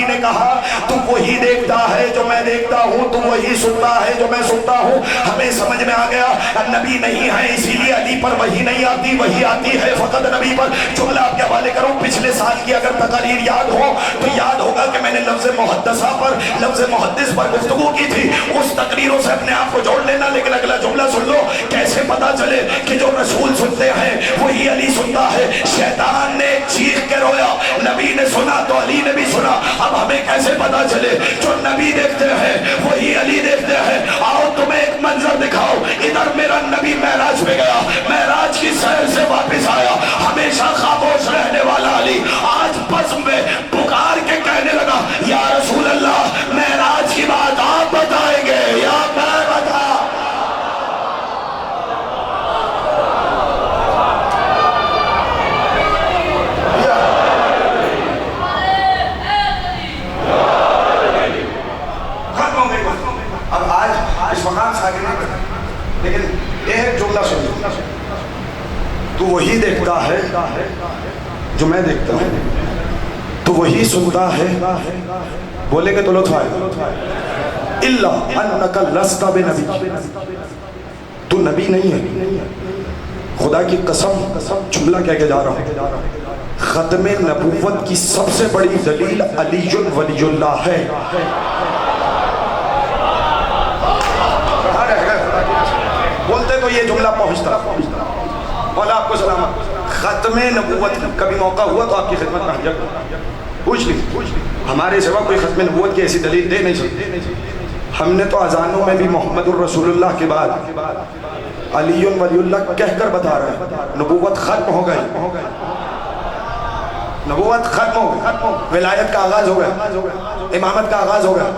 نے کہا تو وہی دیکھتا ہے جو میں دیکھتا ہوں، تو وہی سنتا ہے جو میں سنتا ہوں. ہمیں سمجھ میں آ گیا نبی نہیں ہے اسی لیے علی پر وہی نہیں آتی، وہی آتی ہے فقط نبی پر. جملہ آپ کے حوالے کروں. پچھلے سال کی اگر تقاریر یاد ہو تو یاد ہوگا کہ میں نے لفظ محدثہ پر، لفظ محدث پر گفتگو کی تھی. اس تقریروں سے اپنے آپ کو جوڑ لینا. لیکن اگلا جملہ سن لو، کیسے پتا چلے کہ جو رسول سنتے ہیں وہی علی سنتا ہے. شیطان نے چیخ کے رویا، نبی نے سنا تو علی نے بھی سنا. اب ہمیں کیسے پتا چلے جو نبی دیکھتے ہیں وہی علی دیکھتے ہیں؟ آؤ تمہیں ایک منظر دکھاؤ. ادھر میرا نبی معراج پہ گیا، معراج کی سیر سے واپس آیا، ہمیشہ خاموش رہنے والا علی آج بزم میں پکار کے کہنے لگا، یا رسول اللہ معراج کی بات آپ بتائیں گے یا میں بتا؟ لیکن ایک جملہ سن، تو وہی دیکھتا ہے جو میں دیکھتا ہوں، تو وہی سنتا ہے. بولے کہ تو لطف آئے. الا انکا لست بنبی، تو نبی نہیں ہے. خدا کی قسم جملہ کہہ کے جا رہا ہوں، ختم نبوت کی سب سے بڑی دلیل علی ولی اللہ ہے. بولتے تو یہ جملہ پہنچتا. مولا آپ کو سلامت. ختم نبوت کبھی موقع ہوا تو آپ کی خدمت میں حاضر پوچھ لی. ہمارے سوا کوئی ختم نبوت کی ایسی دلیل دے نہیں سکتے. ہم نے تو اذانوں میں بھی محمد الرسول اللہ کے بعد علی ولی اللہ کہہ کر بتا رہے ہیں. نبوت ختم ہو گئی، نبوت ختم ہو گئی، ولایت کا آغاز ہو گیا، امامت کا آغاز ہو گیا،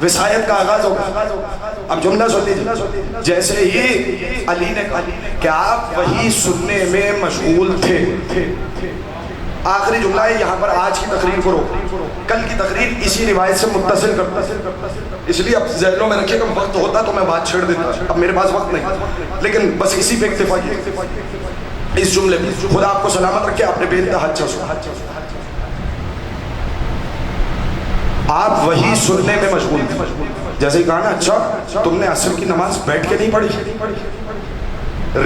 وصایت کا آغاز ہوگا. اب جملہ سن لیجیے. جیسے ہی علی نے کہا کہ آپ وہی سننے میں مشغول تھے. آخری جملہ ہے یہاں پر آج کی تقریر کو روک، کل کی تقریر اسی روایت سے متصل کرتا. اس لیے اب ذہنوں میں رکھیے کہ وقت ہوتا تو میں بات چھیڑ دیتا. اب میرے پاس وقت نہیں، لیکن بس اسی پہ اکتفا کیا. اس جملے میں خدا آپ کو سلامت رکھے. آپ نے بے انتہا اچھا سنا. آپ وہی سننے میں مشغول تھے. جیسے ہی کہا نا اچھا تم نے عصر کی نماز بیٹھ کے نہیں پڑھی،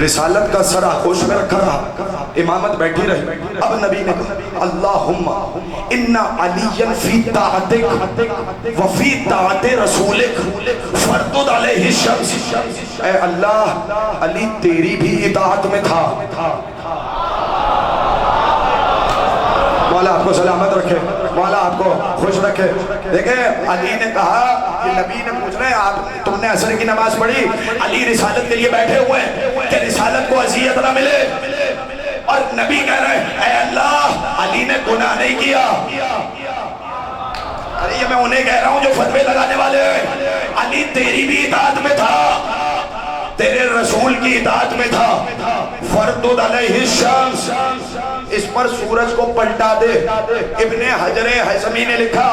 رسالت کا سر آغوش میں رکھا رہا، امامت بیٹھی رہی. اب نبی نے کہا اللہم ان علی فی طاعتک وفی طاعت رسولک فردد علیہ الشمس، اے اللہ علی تیری بھی اطاعت میں تھا. مولا آپ کو سلامت رکھے، مولا آپ کو خوش رکھے. دیکھیں علی نے کہا کہ نبی نے پوچھ رہے آپ تم نے عصر کی نماز پڑھی، علی رسالت کے لیے بیٹھے ہوئے ہیں کہ رسالت کو اذیت نہ ملے، اور نبی کہہ رہے ہیں اے اللہ علی نے گناہ نہیں کیا. ارے یہ میں انہیں کہہ رہا ہوں جو فتوے لگانے والے ہیں، علی تیری بھی اطاعت میں تھا، تیرے رسول کی اطاعت میں تھا. فردد علیہ الشمس، اس پر سورج کو پلٹا دے. ابن حجر حزمی نے لکھا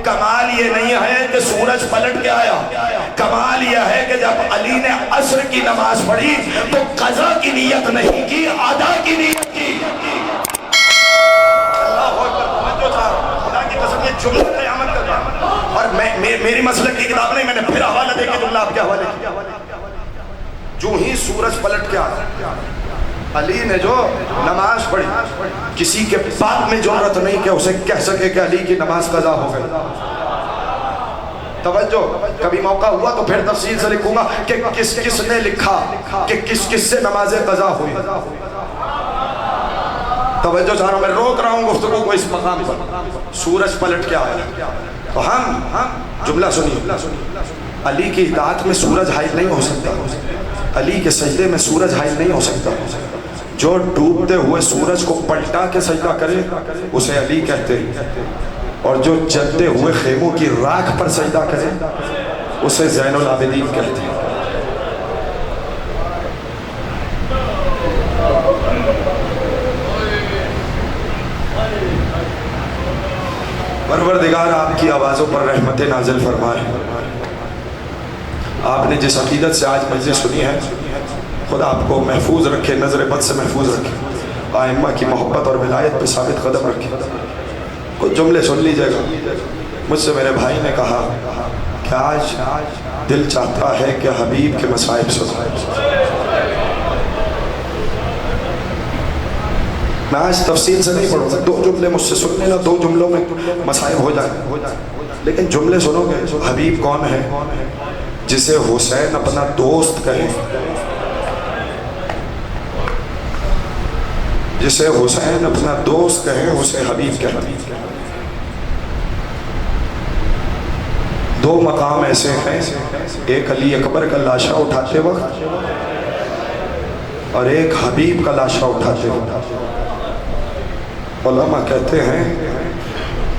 کمال یہ نہیں ہے کہ سورج پلٹ کے آیا، کمال یہ ہے کہ جب علی نے عصر کی نماز پڑھی تو قضا کی نیت نہیں کی، ادا کی نیت کی. اللہ اکبر. جو تھا خدا کی قسم یہ جملہ قیامت کا تھا، اور میری مسلک کی کتاب نہیں، میں نے پھر حوالہ دے کے جملہ آپ کے حوالے کیا. جو ہی سورج پلٹ کے آیا علی نے جو نماز پڑھی، کسی کے پاک میں جرأت نہیں کہ اسے کہہ سکے کہ علی کی نماز قضا ہو گئی. توجہ، کبھی موقع ہوا تو پھر تفصیل سے لکھوں گا کہ کس کس نے لکھا کہ کس کس سے نماز قضا ہوئی. توجہ چاہوں میں روک رہا ہوں گفتگو کو اس مقام پر. سورج پلٹ کے آیا تو ہم جملہ سنیے، علی کی اطاعت میں سورج حائل نہیں ہو سکتا، علی کے سجدے میں سورج حائل نہیں ہو سکتا. جو ڈوبتے ہوئے سورج کو پلٹا کے سجدہ کرے اسے علی کہتے ہیں، اور جو جلتے ہوئے خیموں کی راکھ پر سجدہ کرے اسے زین العابدین کہتے ہیں. پروردگار آپ کی آوازوں پر رحمت نازل فرمائے. آپ نے جس عقیدت سے آج مجلس سنی ہے خدا آپ کو محفوظ رکھے، نظر بد سے محفوظ رکھے، ائمہ کی محبت اور ولایت پہ ثابت قدم رکھے. کچھ جملے سن لیجئے گا. مجھ سے میرے بھائی نے کہا کہ آج دل چاہتا ہے کہ حبیب کے مصائب سنائے. میں آج تفصیل سے نہیں پڑھوں گا، 2 جملے مجھ سے سن لینا، 2 جملوں میں مصائب ہو جائیں، لیکن جملے سنو گے. حبیب کون ہے جسے حسین اپنا دوست کہے، جسے حسین اپنا دوست کہے اسے حبیب کہتے ہیں. 2 مقام ایسے ہیں، ایک علی اکبر کا لاشا اٹھاتے وقت اور ایک حبیب کا لاشا اٹھاتے وقت. علماء کہتے ہیں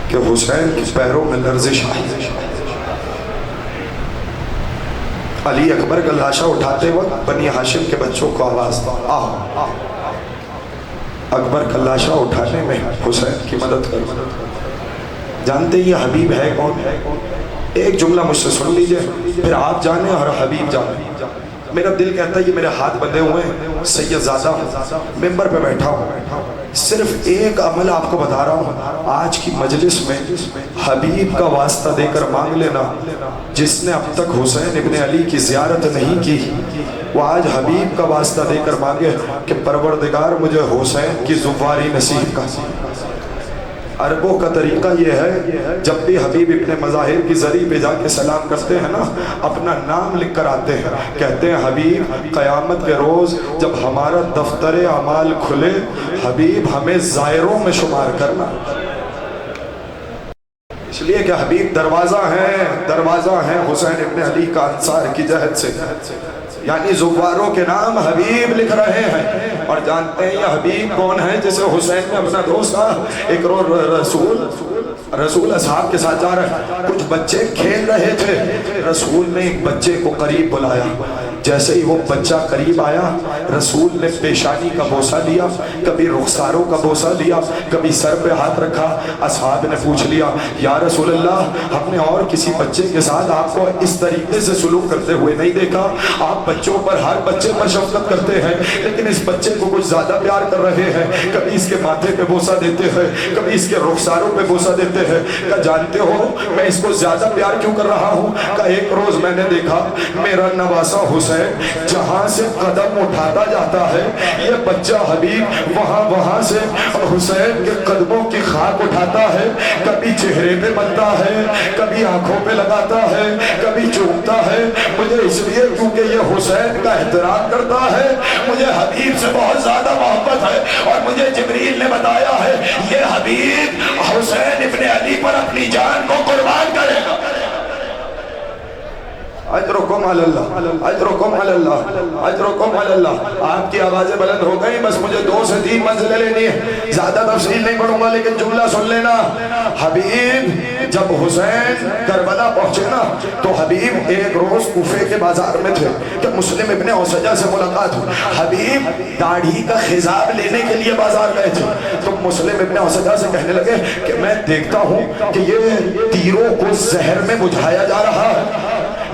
کہ حسین کے پیروں میں لرزش آئی. علی اکبر کا لاشا اٹھاتے وقت بنی ہاشم کے بچوں کو آواز آؤ اکبر کا لاشا اٹھانے میں حسین کی مدد کر. جانتے یہ حبیب ہے کون؟ ایک جملہ مجھ سے سن لیجئے پھر آپ جانیں اور حبیب جانیں. میرا دل کہتا ہے یہ میرے ہاتھ بندھے ہوئے ہیں، سید زادہ ممبر پہ بیٹھا ہوں، صرف ایک عمل آپ کو بتا رہا ہوں. آج کی مجلس میں حبیب کا واسطہ دے کر مانگ لینا. جس نے اب تک حسین ابن علی کی زیارت نہیں کی وہ آج حبیب کا واسطہ دے کر مانگے کہ پروردگار مجھے حسین کی زواری نصیب کا. عربوں کا طریقہ یہ ہے جب بھی حبیب ابن مظاہر کی زری پہ جا کے سلام کرتے ہیں نا اپنا نام لکھ کر آتے ہیں، کہتے ہیں حبیب قیامت کے روز جب ہمارا دفتر اعمال کھلے حبیب ہمیں زائروں میں شمار کرنا. اس لیے کہ حبیب دروازہ ہیں حسین ابن علی کا انصار کی جہد سے، یعنی زواروں کے نام حبیب لکھ رہے ہیں. اور جانتے ہیں یہ حبیب کون ہے جسے حسین نے اپنا دوست ایک رسول اصحاب کے ساتھ جا رہا ہے، کچھ بچے کھیل رہے تھے، رسول نے ایک بچے کو قریب بلایا. جیسے ہی وہ بچہ قریب آیا رسول نے پیشانی کا بوسہ لیا، کبھی رخساروں کا بوسہ لیا، کبھی سر پہ ہاتھ رکھا. اصحاب نے پوچھ لیا یا رسول اللہ ہم نے اور کسی بچے کے ساتھ آپ کو اس طریقے سے سلوک کرتے ہوئے نہیں دیکھا، آپ بچوں پر ہر بچے پر شفقت کرتے ہیں لیکن اس بچے کو کچھ زیادہ پیار کر رہے ہیں، کبھی اس کے ماتھے پہ بوسہ دیتے ہیں، کبھی اس کے رخساروں پہ بوسہ دیتے ہیں. کہ جانتے ہو میں اس کو زیادہ پیار کیوں کر رہا ہوں؟ کہ ایک روز میں نے دیکھا میرا نواسا حسین حسین جہاں سے قدم اٹھاتا جاتا ہے یہ بچہ حبیب وہاں سے حسین کے قدموں کی خاک اٹھاتا ہے، کبھی چہرے پہ ملتا ہے، کبھی آنکھوں پہ لگاتا ہے، کبھی چومتا ہے۔ مجھے اس لیے کیونکہ یہ حسین کا احترام کرتا ہے، مجھے حبیب سے بہت زیادہ محبت ہے، اور مجھے جبریل نے بتایا ہے یہ حبیب حسین ابن علی پر اپنی جان کو قربان کرے گا۔ اجرکم علی اللہ، اجرکم علی اللہ، اجرکم علی اللہ۔ آپ کی آوازیں بلند ہو گئی، بس مجھے 2 سے 3 منزلیں لینی ہے، زیادہ تفصیل نہیں پڑھوں گا لیکن جملہ سن لینا۔ حبیب جب حسین کربلا پہنچے نا تو حبیب ایک روز کوفے کے بازار میں تھے کہ مسلم ابن اوسجہ سے ملاقات ہوئی۔ حبیب داڑھی کا خضاب لینے کے لیے بازار گئے تھے تو مسلم ابن اوسجہ سے کہنے لگے کہ میں دیکھتا ہوں کہ یہ تیروں کو زہر میں بجھایا جا رہا ہے،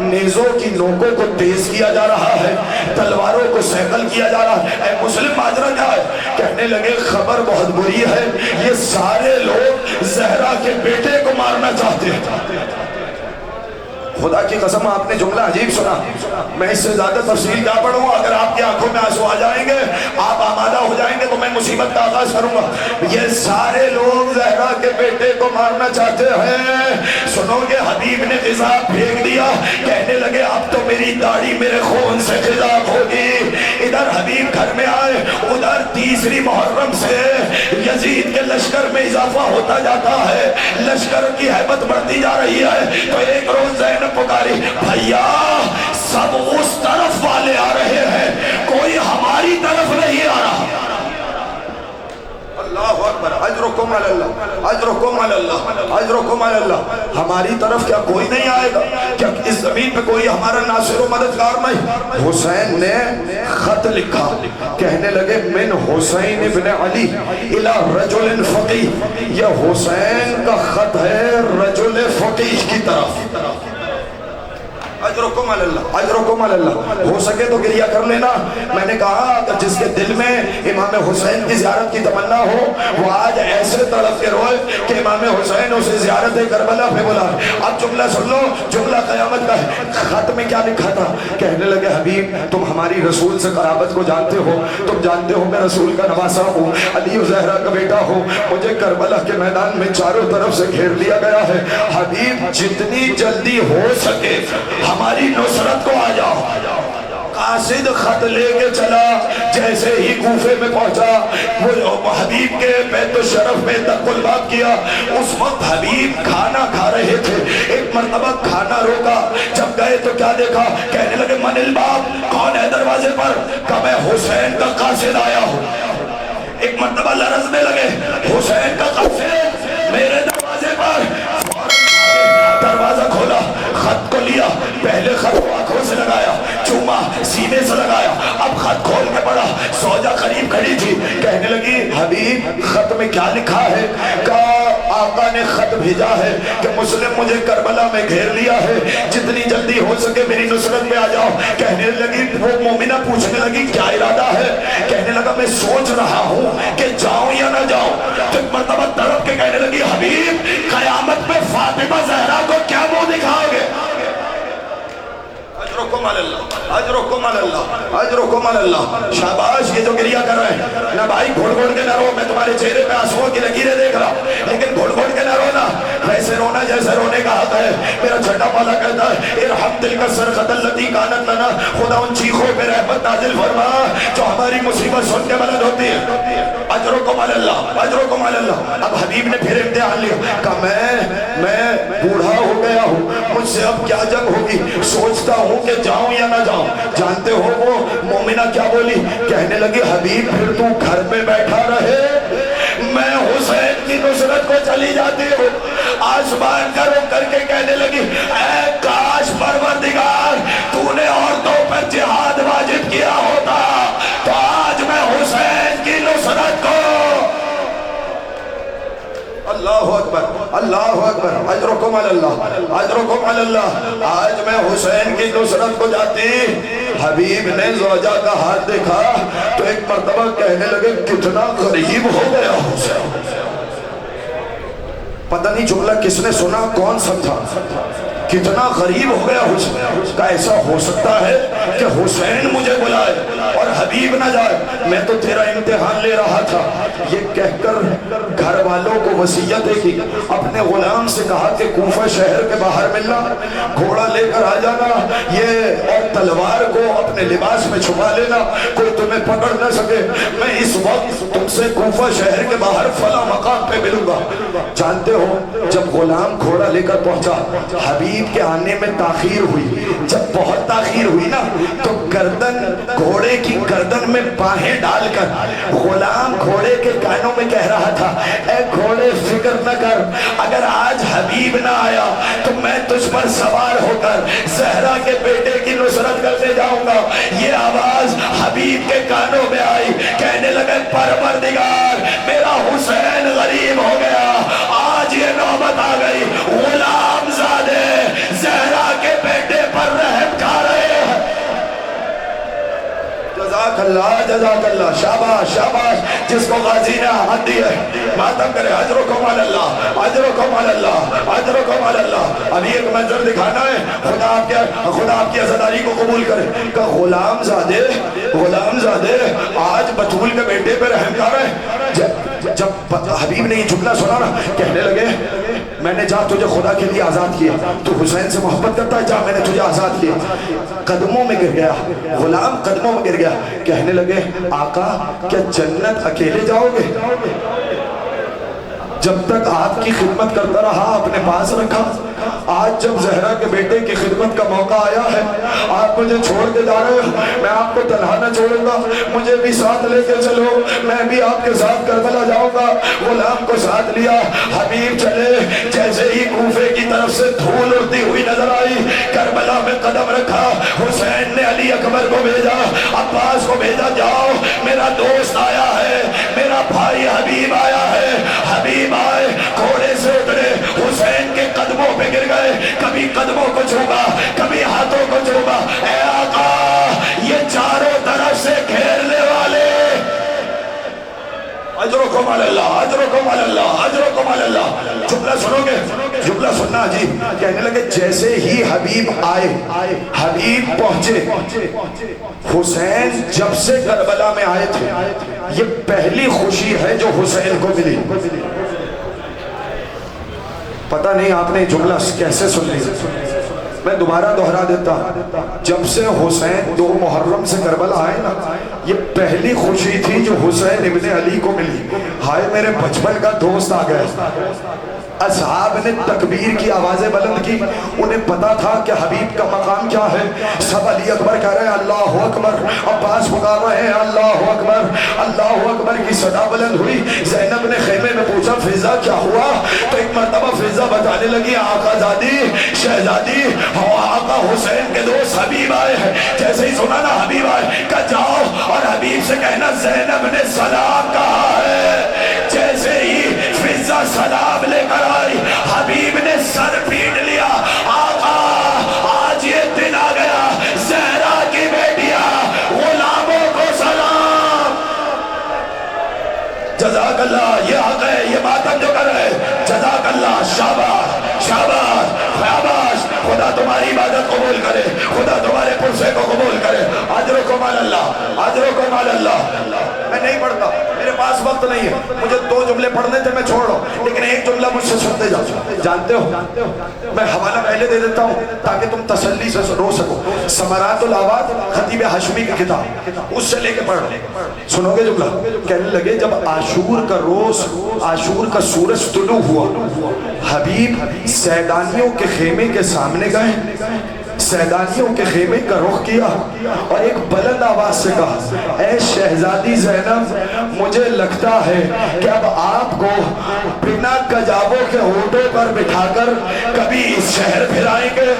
نیزوں کی نوکوں کو تیز کیا جا رہا ہے، تلواروں کو سیکل کیا جا رہا ہے، اے مسلم ماجرا کیا ہے؟ کہنے لگے خبر بہت بری ہے، یہ سارے لوگ زہرا کے بیٹے کو مارنا چاہتے ہیں۔ خدا کی قسم آپ نے جملہ عجیب سنا، میں اس سے زیادہ تفصیل کیا پڑھوں؟ اگر آپ کی آنکھوں میں آنسو آ جائیں گے، آپ آمادہ ہو جائیں گے تو میں مصیبت کا آغاز کروں گا۔ یہ سارے لوگ زہرا کے بیٹے کو مارنا چاہتے ہیں۔ سنو گے حبیب نے خضاب پھینک دیا، کہنے لگے اب تو میری داڑھی میرے خون سے خضاب ہوگی۔ ادھر حبیب گھر میں آئے، ادھر 3 محرم سے یزید کے لشکر میں اضافہ ہوتا جاتا ہے، لشکر کی ہیبت بڑھتی جا رہی ہے۔ تو ایک روز زینب پکاری، بھیا سب اس طرف والے آ رہے ہیں، کوئی ہماری طرف نہیں آ رہا۔ اللہ اکبر، اجرکم علی اللہ، اجرکم علی اللہ، اجرکم علی اللہ۔ ہماری طرف کیا کوئی نہیں آئے گا؟ کیا اس زمین پہ کوئی ہمارا ناصر و مددگار نہیں؟ حسین نے خط لکھا، کہنے لگے من حسین ابن علی الى رجل فقیہ، یہ حسین کا خط ہے رجل فقیہ کی طرف۔ اجرکم علی اللہ، اجرکم علی اللہ۔ ہو سکے تو گریہ کر لینا۔ میں نے کہا اگر جس کے دل میں امام حسین کی زیارت کی تمنا ہو وہ آج ایسے تڑپ کے روئے کہ امام حسین اسے زیارت کربلا پہ بلائے۔ اب جملہ سن لو، جملہ قیامت کا ہے۔ خط میں کیا لکھا تھا؟ کہنے لگے حبیب تم ہماری رسول سے قرابت کو جانتے ہو، تم جانتے ہو میں رسول کا نواسا ہوں، علی و زہرا کا بیٹا ہوں، مجھے کربلا کے میدان میں چاروں طرف سے گھیر لیا گیا ہے۔ حبیب جتنی جلدی ہو سکے ہماری نصرت کو آ جاؤ۔ قاصد خط لے کے چلا، جیسے ہی کوفے میں پہنچا وہ حبیب کے بیت الشرف میں تقلبات کیا۔ اس وقت حبیب کھانا کھا رہے تھے، ایک مرتبہ کھانا روکا، جب گئے تو کیا دیکھا؟ کہنے لگے من الباب، کون ہے دروازے پر؟ کہ میں حسین کا قاصد آیا ہوں۔ ایک مرتبہ لرزنے لگے، حسین کا قاصد میرے دروازے پر۔ دروازہ کھولا، خط کو لیا، پہلے خط کو آنکھوں سے لگایا، چوما، سینے سے لگایا، اب خط کھول کے پڑھا۔ سوجا قریب کھڑی تھی، کہنے لگی حبیب خط میں کیا لکھا ہے؟ کہا آقا نے خط بھیجا ہے کہ مسلم مجھے کربلا میں گھیر لیا ہے، جتنی جلدی ہو سکے میری نصرت میں آ جاؤ۔ کہنے لگی وہ مومنہ پوچھنے لگی کیا ارادہ ہے؟ کہنے لگا میں سوچ رہا ہوں کہ جاؤں یا نہ جاؤں۔ تو ایک مرتبہ تڑپ کے کہنے لگی حبیب قیامت میں فاطمہ زہرا کو کیا منہ دکھاؤ گے؟ اجرکم علی اللہ، اجرکم علی اللہ، اجرکم علی اللہ۔ شاباش، یہ جو گریہ کر رہے ہیں نہ بھائی گھڑ گھڑ کے نہ رو، میں تمہارے چہرے پہ آنسوؤں کی لکیریں دیکھ رہا ہوں، لیکن گھڑ گھڑ کے نہ رونا، ویسے رونا جیسے رونے کا حق ہے۔ میرا چھٹا پالا کہتا ہے ارحم دل کا سرخط اللتی کانت لنا، خدا ان چیخوں پہ رحمت نازل فرما جو ہماری مصیبت سن کے بلند ہوتی ہے۔ اجرکم علی اللہ، اجرکم علی اللہ۔ اب حبیب نے پھر امتحان لیا، کہا میں بوڑھا ہو گیا ہوں، مجھ سے اب کیا جنگ ہوگی، سوچتا ہوں کہ جاؤں یا نہ جاؤں۔ جانتے ہو وہ مومنہ کیا بولی؟ کہنے لگی حبیب پھر تو گھر میں بیٹھا رہے، میں حسین کی نصرت کو چلی جاتی ہوں۔ آسمان کا رخ کر کے کہنے لگی اے کاش پروردگار تو نے عورتوں پر جہاد واجب کیا ہوتا تو آج میں حسین کی نصرت کو۔ اللہ اکبر، اللہ اکبر، اجرکم علی اللہ، اجرکم علی اللہ۔ آج میں حسین کی نصرت کو جاتی۔ حبیب نے زوجہ کا ہاتھ دیکھا تو ایک مرتبہ کہنے لگے کتنا قریب ہو گیا حسین۔ پتہ نہیں جملہ کس نے سنا، کون سمجھا؟ کتنا غریب ہو گیا حسین کا، ایسا ہو سکتا ہے کہ حسین مجھے بلائے اور حبیب نہ جائے؟ میں تو تیرا امتحان لے رہا تھا۔ یہ کہہ کر گھر والوں کو وصیت کی، اپنے غلام سے کہا کہ کوفہ شہر کے باہر ملنا، گھوڑا لے کر آ جانا، یہ اور تلوار کو اپنے لباس میں چھپا لینا، کوئی تمہیں پکڑ نہ سکے۔ میں اس وقت تم سے کوفہ شہر کے باہر فلاں مقام پہ ملوں گا۔ جانتے ہو جب غلام گھوڑا لے کر پہنچا، حبیب کے آنے میں تاخیر ہوئی۔ جب بہت تاخیر ہوئی نا تو گردن، گھوڑے کی گردن میں باہیں ڈال کر غلام گھوڑے کے کانوں میں کہہ رہا تھا، اے گھوڑے فکر نہ کر، اگر آج حبیب نہ آیا تو میں تجھ پر سوار ہو کر زہرا کے بیٹے کی نصرت کرنے جاؤں گا۔ یہ آواز حبیب کے کانوں میں آئی، کہنے لگے پروردگار میرا حسین غریب ہو گیا، آج یہ نوبت آ گئی، غلام زادے زہرا کے بیٹے پر رحم کھا رہے ہیں۔ جزاک اللہ، جزاک اللہ، شاباش شاباش، جس کو غازی نے ہاتھ دی ہے ماتم کرے، اجرکم علی اللہ، اجرکم علی اللہ، اجرکم علی اللہ۔ ابھی ایک منظر دکھانا ہے، خدا آپ کی عزاداری کو قبول کرے۔ کہ غلام زادے، غلام زادے آج بطول کے بیٹے پہ رحم کھا رہے ہیں۔ جب حبیب نے یہ جملہ سنا نا، کہنے لگے میں نے جا تجھے خدا کے لیے آزاد کیا، تو حسین سے محبت کرتا ہے، جا میں نے تجھے آزاد کیا۔ قدموں میں گر گیا غلام، قدموں میں گر گیا، کہنے لگے آقا کیا جنت اکیلے جاؤ گے؟ جب تک آپ کی خدمت کرتا رہا اپنے پاس رکھا، آج جب زہرا کے بیٹے کی خدمت کا موقع آیا ہے، آپ مجھے چھوڑ کے جا رہے ہو، میں آپ کو تنہا نہ چھوڑوں گا، مجھے بھی ساتھ لے کے چلو، میں بھی آپ کے ساتھ کربلا جاؤں گا۔ غلام کو ساتھ لیا، حبیب چلے، جیسے ہی کوفے کی طرف سے دھول اڑتی ہوئی نظر آئی، کربلا میں قدم رکھا، حسین نے علی اکبر کو بھیجا، عباس کو بھیجا، جاؤ میرا دوست آیا ہے، میرا بھائی حبیب آیا ہے۔ حبیب آئے، گھوڑے سے اترے، حسین کے قدموں پہ گر گئے، کبھی قدموں کو چھوما، کبھی ہاتھوں کو چھوما۔ اے آقا یہ چاروں طرف سے گھیرنے والے، اجرکم علی اللہ، اجرکم علی اللہ، اجرکم علی اللہ۔ جملہ سنو گے؟ جملہ سننا جی۔ کہنے لگے جیسے ہی حبیب آئے، حبیب پہنچے، حسین جب سے کربلا میں آئے تھے، یہ پہلی خوشی ہے جو حسین کو ملی۔ پتہ نہیں آپ نے جملہ کیسے سن لی، میں دوبارہ دہرا دیتا، جب سے حسین 2 محرم سے کربلا آئے نا، یہ پہلی خوشی تھی جو حسین ابن علی کو ملی۔ ہائے میرے بچپن کا دوست آ گیا۔ اصحاب نے تکبیر کی آوازیں بلند کی، انہیں پتا تھا کہ حبیب کا مقام کیا ہے۔ سب علی اکبر کہہ رہے ہیں اللہ اکبر، عباس پکار رہے ہیں اللہ اکبر، اللہ اکبر کی صدا بلند ہوئی۔ زینب نے خیمے میں پوچھا فضا کیا ہوا؟ تو ایک مرتبہ فضا بتانے لگی آقا زادی، شہزادی، آقا حسین کے دوست حبیب آئے ہیں۔ جیسے ہی سنا نا حبیب آئے، کہا جاؤ اور حبیب سے کہنا زینب نے سلام کہا ہے۔ جیسے ہی فضا سلام لے کر آئی، حبیب نے سر پیٹ لیا، آقا آج یہ دن آ گیا، زہرا کی بیٹیاں، غلاموں کو سلام۔ جزاک اللہ، یہ حق ہے، یہ ماتم جو کر رہے، جزاک اللہ، شاباش شاباش شاباش۔ خدا تمہاری عبادت قبول کرے، خدا تمہارے پرسے کو قبول کرے۔ اجرکم علی اللہ، اجرکم علی اللہ۔ میں نہیں پڑھتا، میرے پاس وقت نہیں ہے، مجھے 2 جملے پڑھنے تھے میں چھوڑ رہا ہوں، لیکن ایک جملہ مجھ سے سنتے جاؤ۔ جانتے ہو میں حوالہ پہلے دے دیتا ہوں تاکہ تم تسلی سے رو سکو۔ ثمرات الاواد خطیب ہاشمی کی کتاب، اس سے لے کے پڑھ سنو گے جملہ۔ کہنے لگے جب عاشور کا روز، عاشور کا سورج طلوع ہوا، حبیب سیدانیوں کے خیمے کے سامنے گئے، سیدانیوں کے خیمے کا رخ کیا اور ایک بلند آواز سے کہا اے شہزادی زینب، مجھے لگتا ہے کہ اب آپ کو بنا کجاووں کے اونٹوں پر بٹھا کر کبھی اس شہر پھرائیں گے،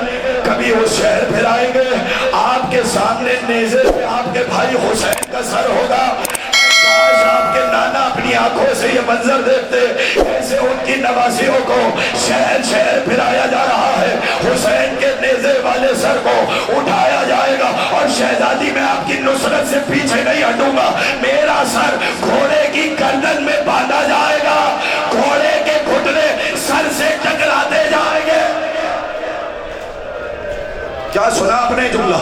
کبھی اس شہر پھرائیں گے، آپ کے سامنے نیزے پہ آپ کے بھائی حسین کا سر ہوگا۔ کاش آپ کے نانا اپنی آنکھوں سے یہ منظر دیکھتے، ایسے ان کی نوازیوں کو شہر شہر پھرایا جا رہا ہے، حسین کے نیزے والے سر کو اٹھایا جائے گا، اور شہزادی میں آپ کی نصرت سے پیچھے نہیں ہٹوں گا، میرا سر گھوڑے کی گردن میں باندھا جائے گا، گھوڑے کے گھٹنے سر سے ٹکراتے جائیں گے۔ کیا سنا آپ نے جملہ؟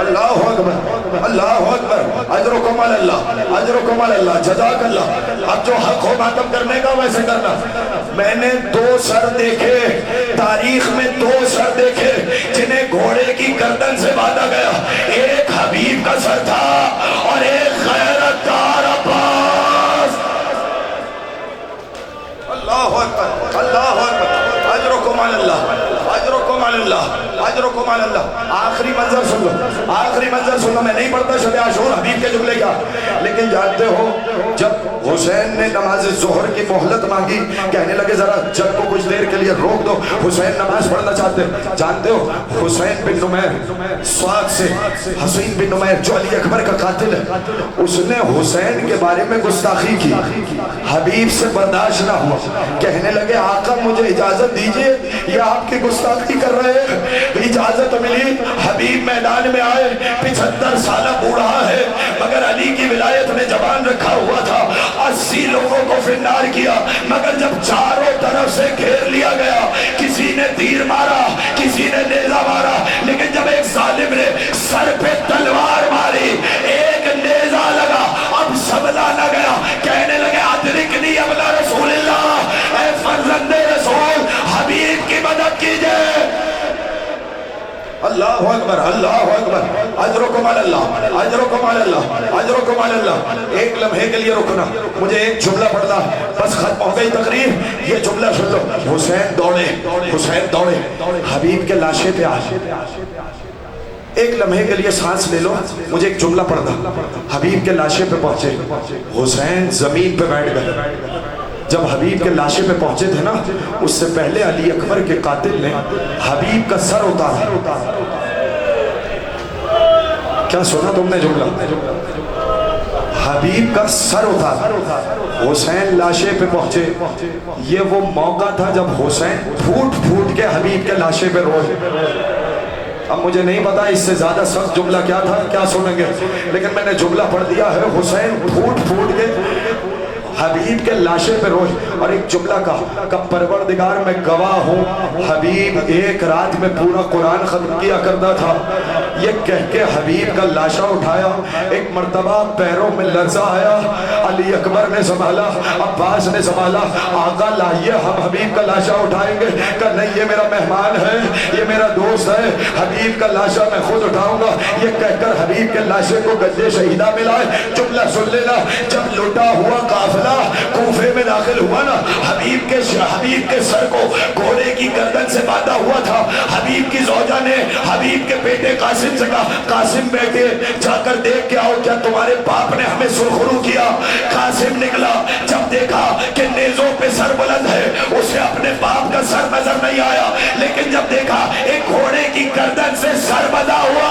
اللہ اکبر، اللہ اکبر، اجرکم علی اللہ، اجرکم علی اللہ، جزاک اللہ۔ اب جو حق ہو ماتم کرنے کا ویسے کرنا۔ میں نے 2 سر دیکھے تاریخ میں، 2 سر دیکھے جنہیں گھوڑے کی گردن سے باندھا گیا، ایک حبیب کا سر تھا اور ایک غیرت دار عباس۔ اللہ اکبر، اللہ اکبر، اجرکم علی اللہ، اجرکم علی اللہ، اجرکم علی اللہ۔ آخری منظر سن لو، آخری منظر سن لو۔ میں نہیں پڑھتا شب عاشور حبیب کے جملے کیا، لیکن جانتے ہو جب حسین نے نماز ظہر کی مہلت مانگی، کہنے لگے ذرا جب کو کچھ دیر کے لیے روک دو، حسین نماز پڑھنا چاہتے۔ جانتے ہو حسین بن نمیر سواد سے، حسین بن نمیر جو علی اکبر کا قاتل ہے، اس نے حسین کے بارے میں گستاخی کی، حبیب سے برداشت نہ ہوا، کہنے لگے آقا مجھے اجازت دیجئے، یہ آپ کی گستاخی کر رہے ہیں۔ اجازت ملی، حبیب میدان میں آئے، 75 سالہ بوڑھا ہے مگر علی کی ولایت میں زبان رکھا ہوا تھا، 80 لوگوں کو فنار کیا، مگر جب چاروں طرف سے گھیر لیا گیا، کسی نے تیر مارا، کسی نے نیزہ مارا، لیکن جب ایک ظالم نے سر پہ تلوار ماری، ایک نیزہ لگا، اب سنبھلا نہ گیا، کہنے لگے ادرکنی ابن رسول اللہ، اے فرزند رسول حبیب کی مدد کیجئے۔ اللہ اکبر، اللہ اکبر، اجرکم علی اللہ، اجرکم علی اللہ، اجرکم علی اللہ۔ ایک لمحے کے لیے رکنا، مجھے ایک جملہ پڑھنا، بس ختم ہو گئی تقریر، یہ جملہ سن لو۔ حسین دوڑے، حسین دوڑے، حبیب کے لاشے پہ آئے۔ ایک لمحے کے لیے سانس لے لو، مجھے ایک جملہ پڑھنا۔ حبیب کے لاشے پہ پہنچے، حسین زمین پہ بیٹھ گئے۔ جب حبیب کے لاشے پہ پہنچے تھے نا، اس سے پہلے علی اکبر کے قاتل نے حبیب کا سر اتارا۔ کیا سنا تم نے جملہ؟ حبیب کا سر اتارا، حسین لاشے پہ پہنچے۔ یہ وہ موقع تھا جب حسین پھوٹ پھوٹ کے حبیب کے لاشے پہ روئے۔ اب مجھے نہیں پتا اس سے زیادہ سخت جملہ کیا تھا، کیا سنیں گے، لیکن میں نے جملہ پڑھ دیا ہے، حسین پھوٹ پھوٹ کے حبیب کے لاشے پہ روئے۔ اور ایک جملہ کہا کہ پروردگار میں گواہ ہوں، حبیب ایک رات میں پورا قرآن ختم کیا کرتا تھا۔ یہ کہہ کے حبیب کا لاشا اٹھایا، ایک مرتبہ پیروں میں لرزہ آیا، علی اکبر نے سنبھالا، عباس نے سنبھالا، آقا لائیے ہم حبیب کا لاشا اٹھائیں گے، کہ نہیں یہ میرا مہمان ہے، یہ میرا دوست ہے، حبیب کا لاشا میں خود اٹھاؤں گا۔ یہ کہہ کر حبیب کے لاشے کو گدے شہیدہ میں لائے۔ جملہ سن لینا، جب لٹا ہوا قافلہ کوفے میں داخل ہوا نا، حبیب کے سر کو گھوڑے کی گردن سے باندھا ہوا تھا۔ حبیب کی زوجہ نے حبیب کے بیٹے قاسم سے کہا، قاسم بیٹے جا کر دیکھ کے آؤ، کیا تمہارے باپ نے ہمیں سرخرو کیا؟ قاسم نکلا، جب دیکھا کہ نیزوں پہ سر بلند ہے، اسے اپنے باپ کا سر نظر نہیں آیا، لیکن جب دیکھا ایک گھوڑے کی گردن سے سر بندھا ہوا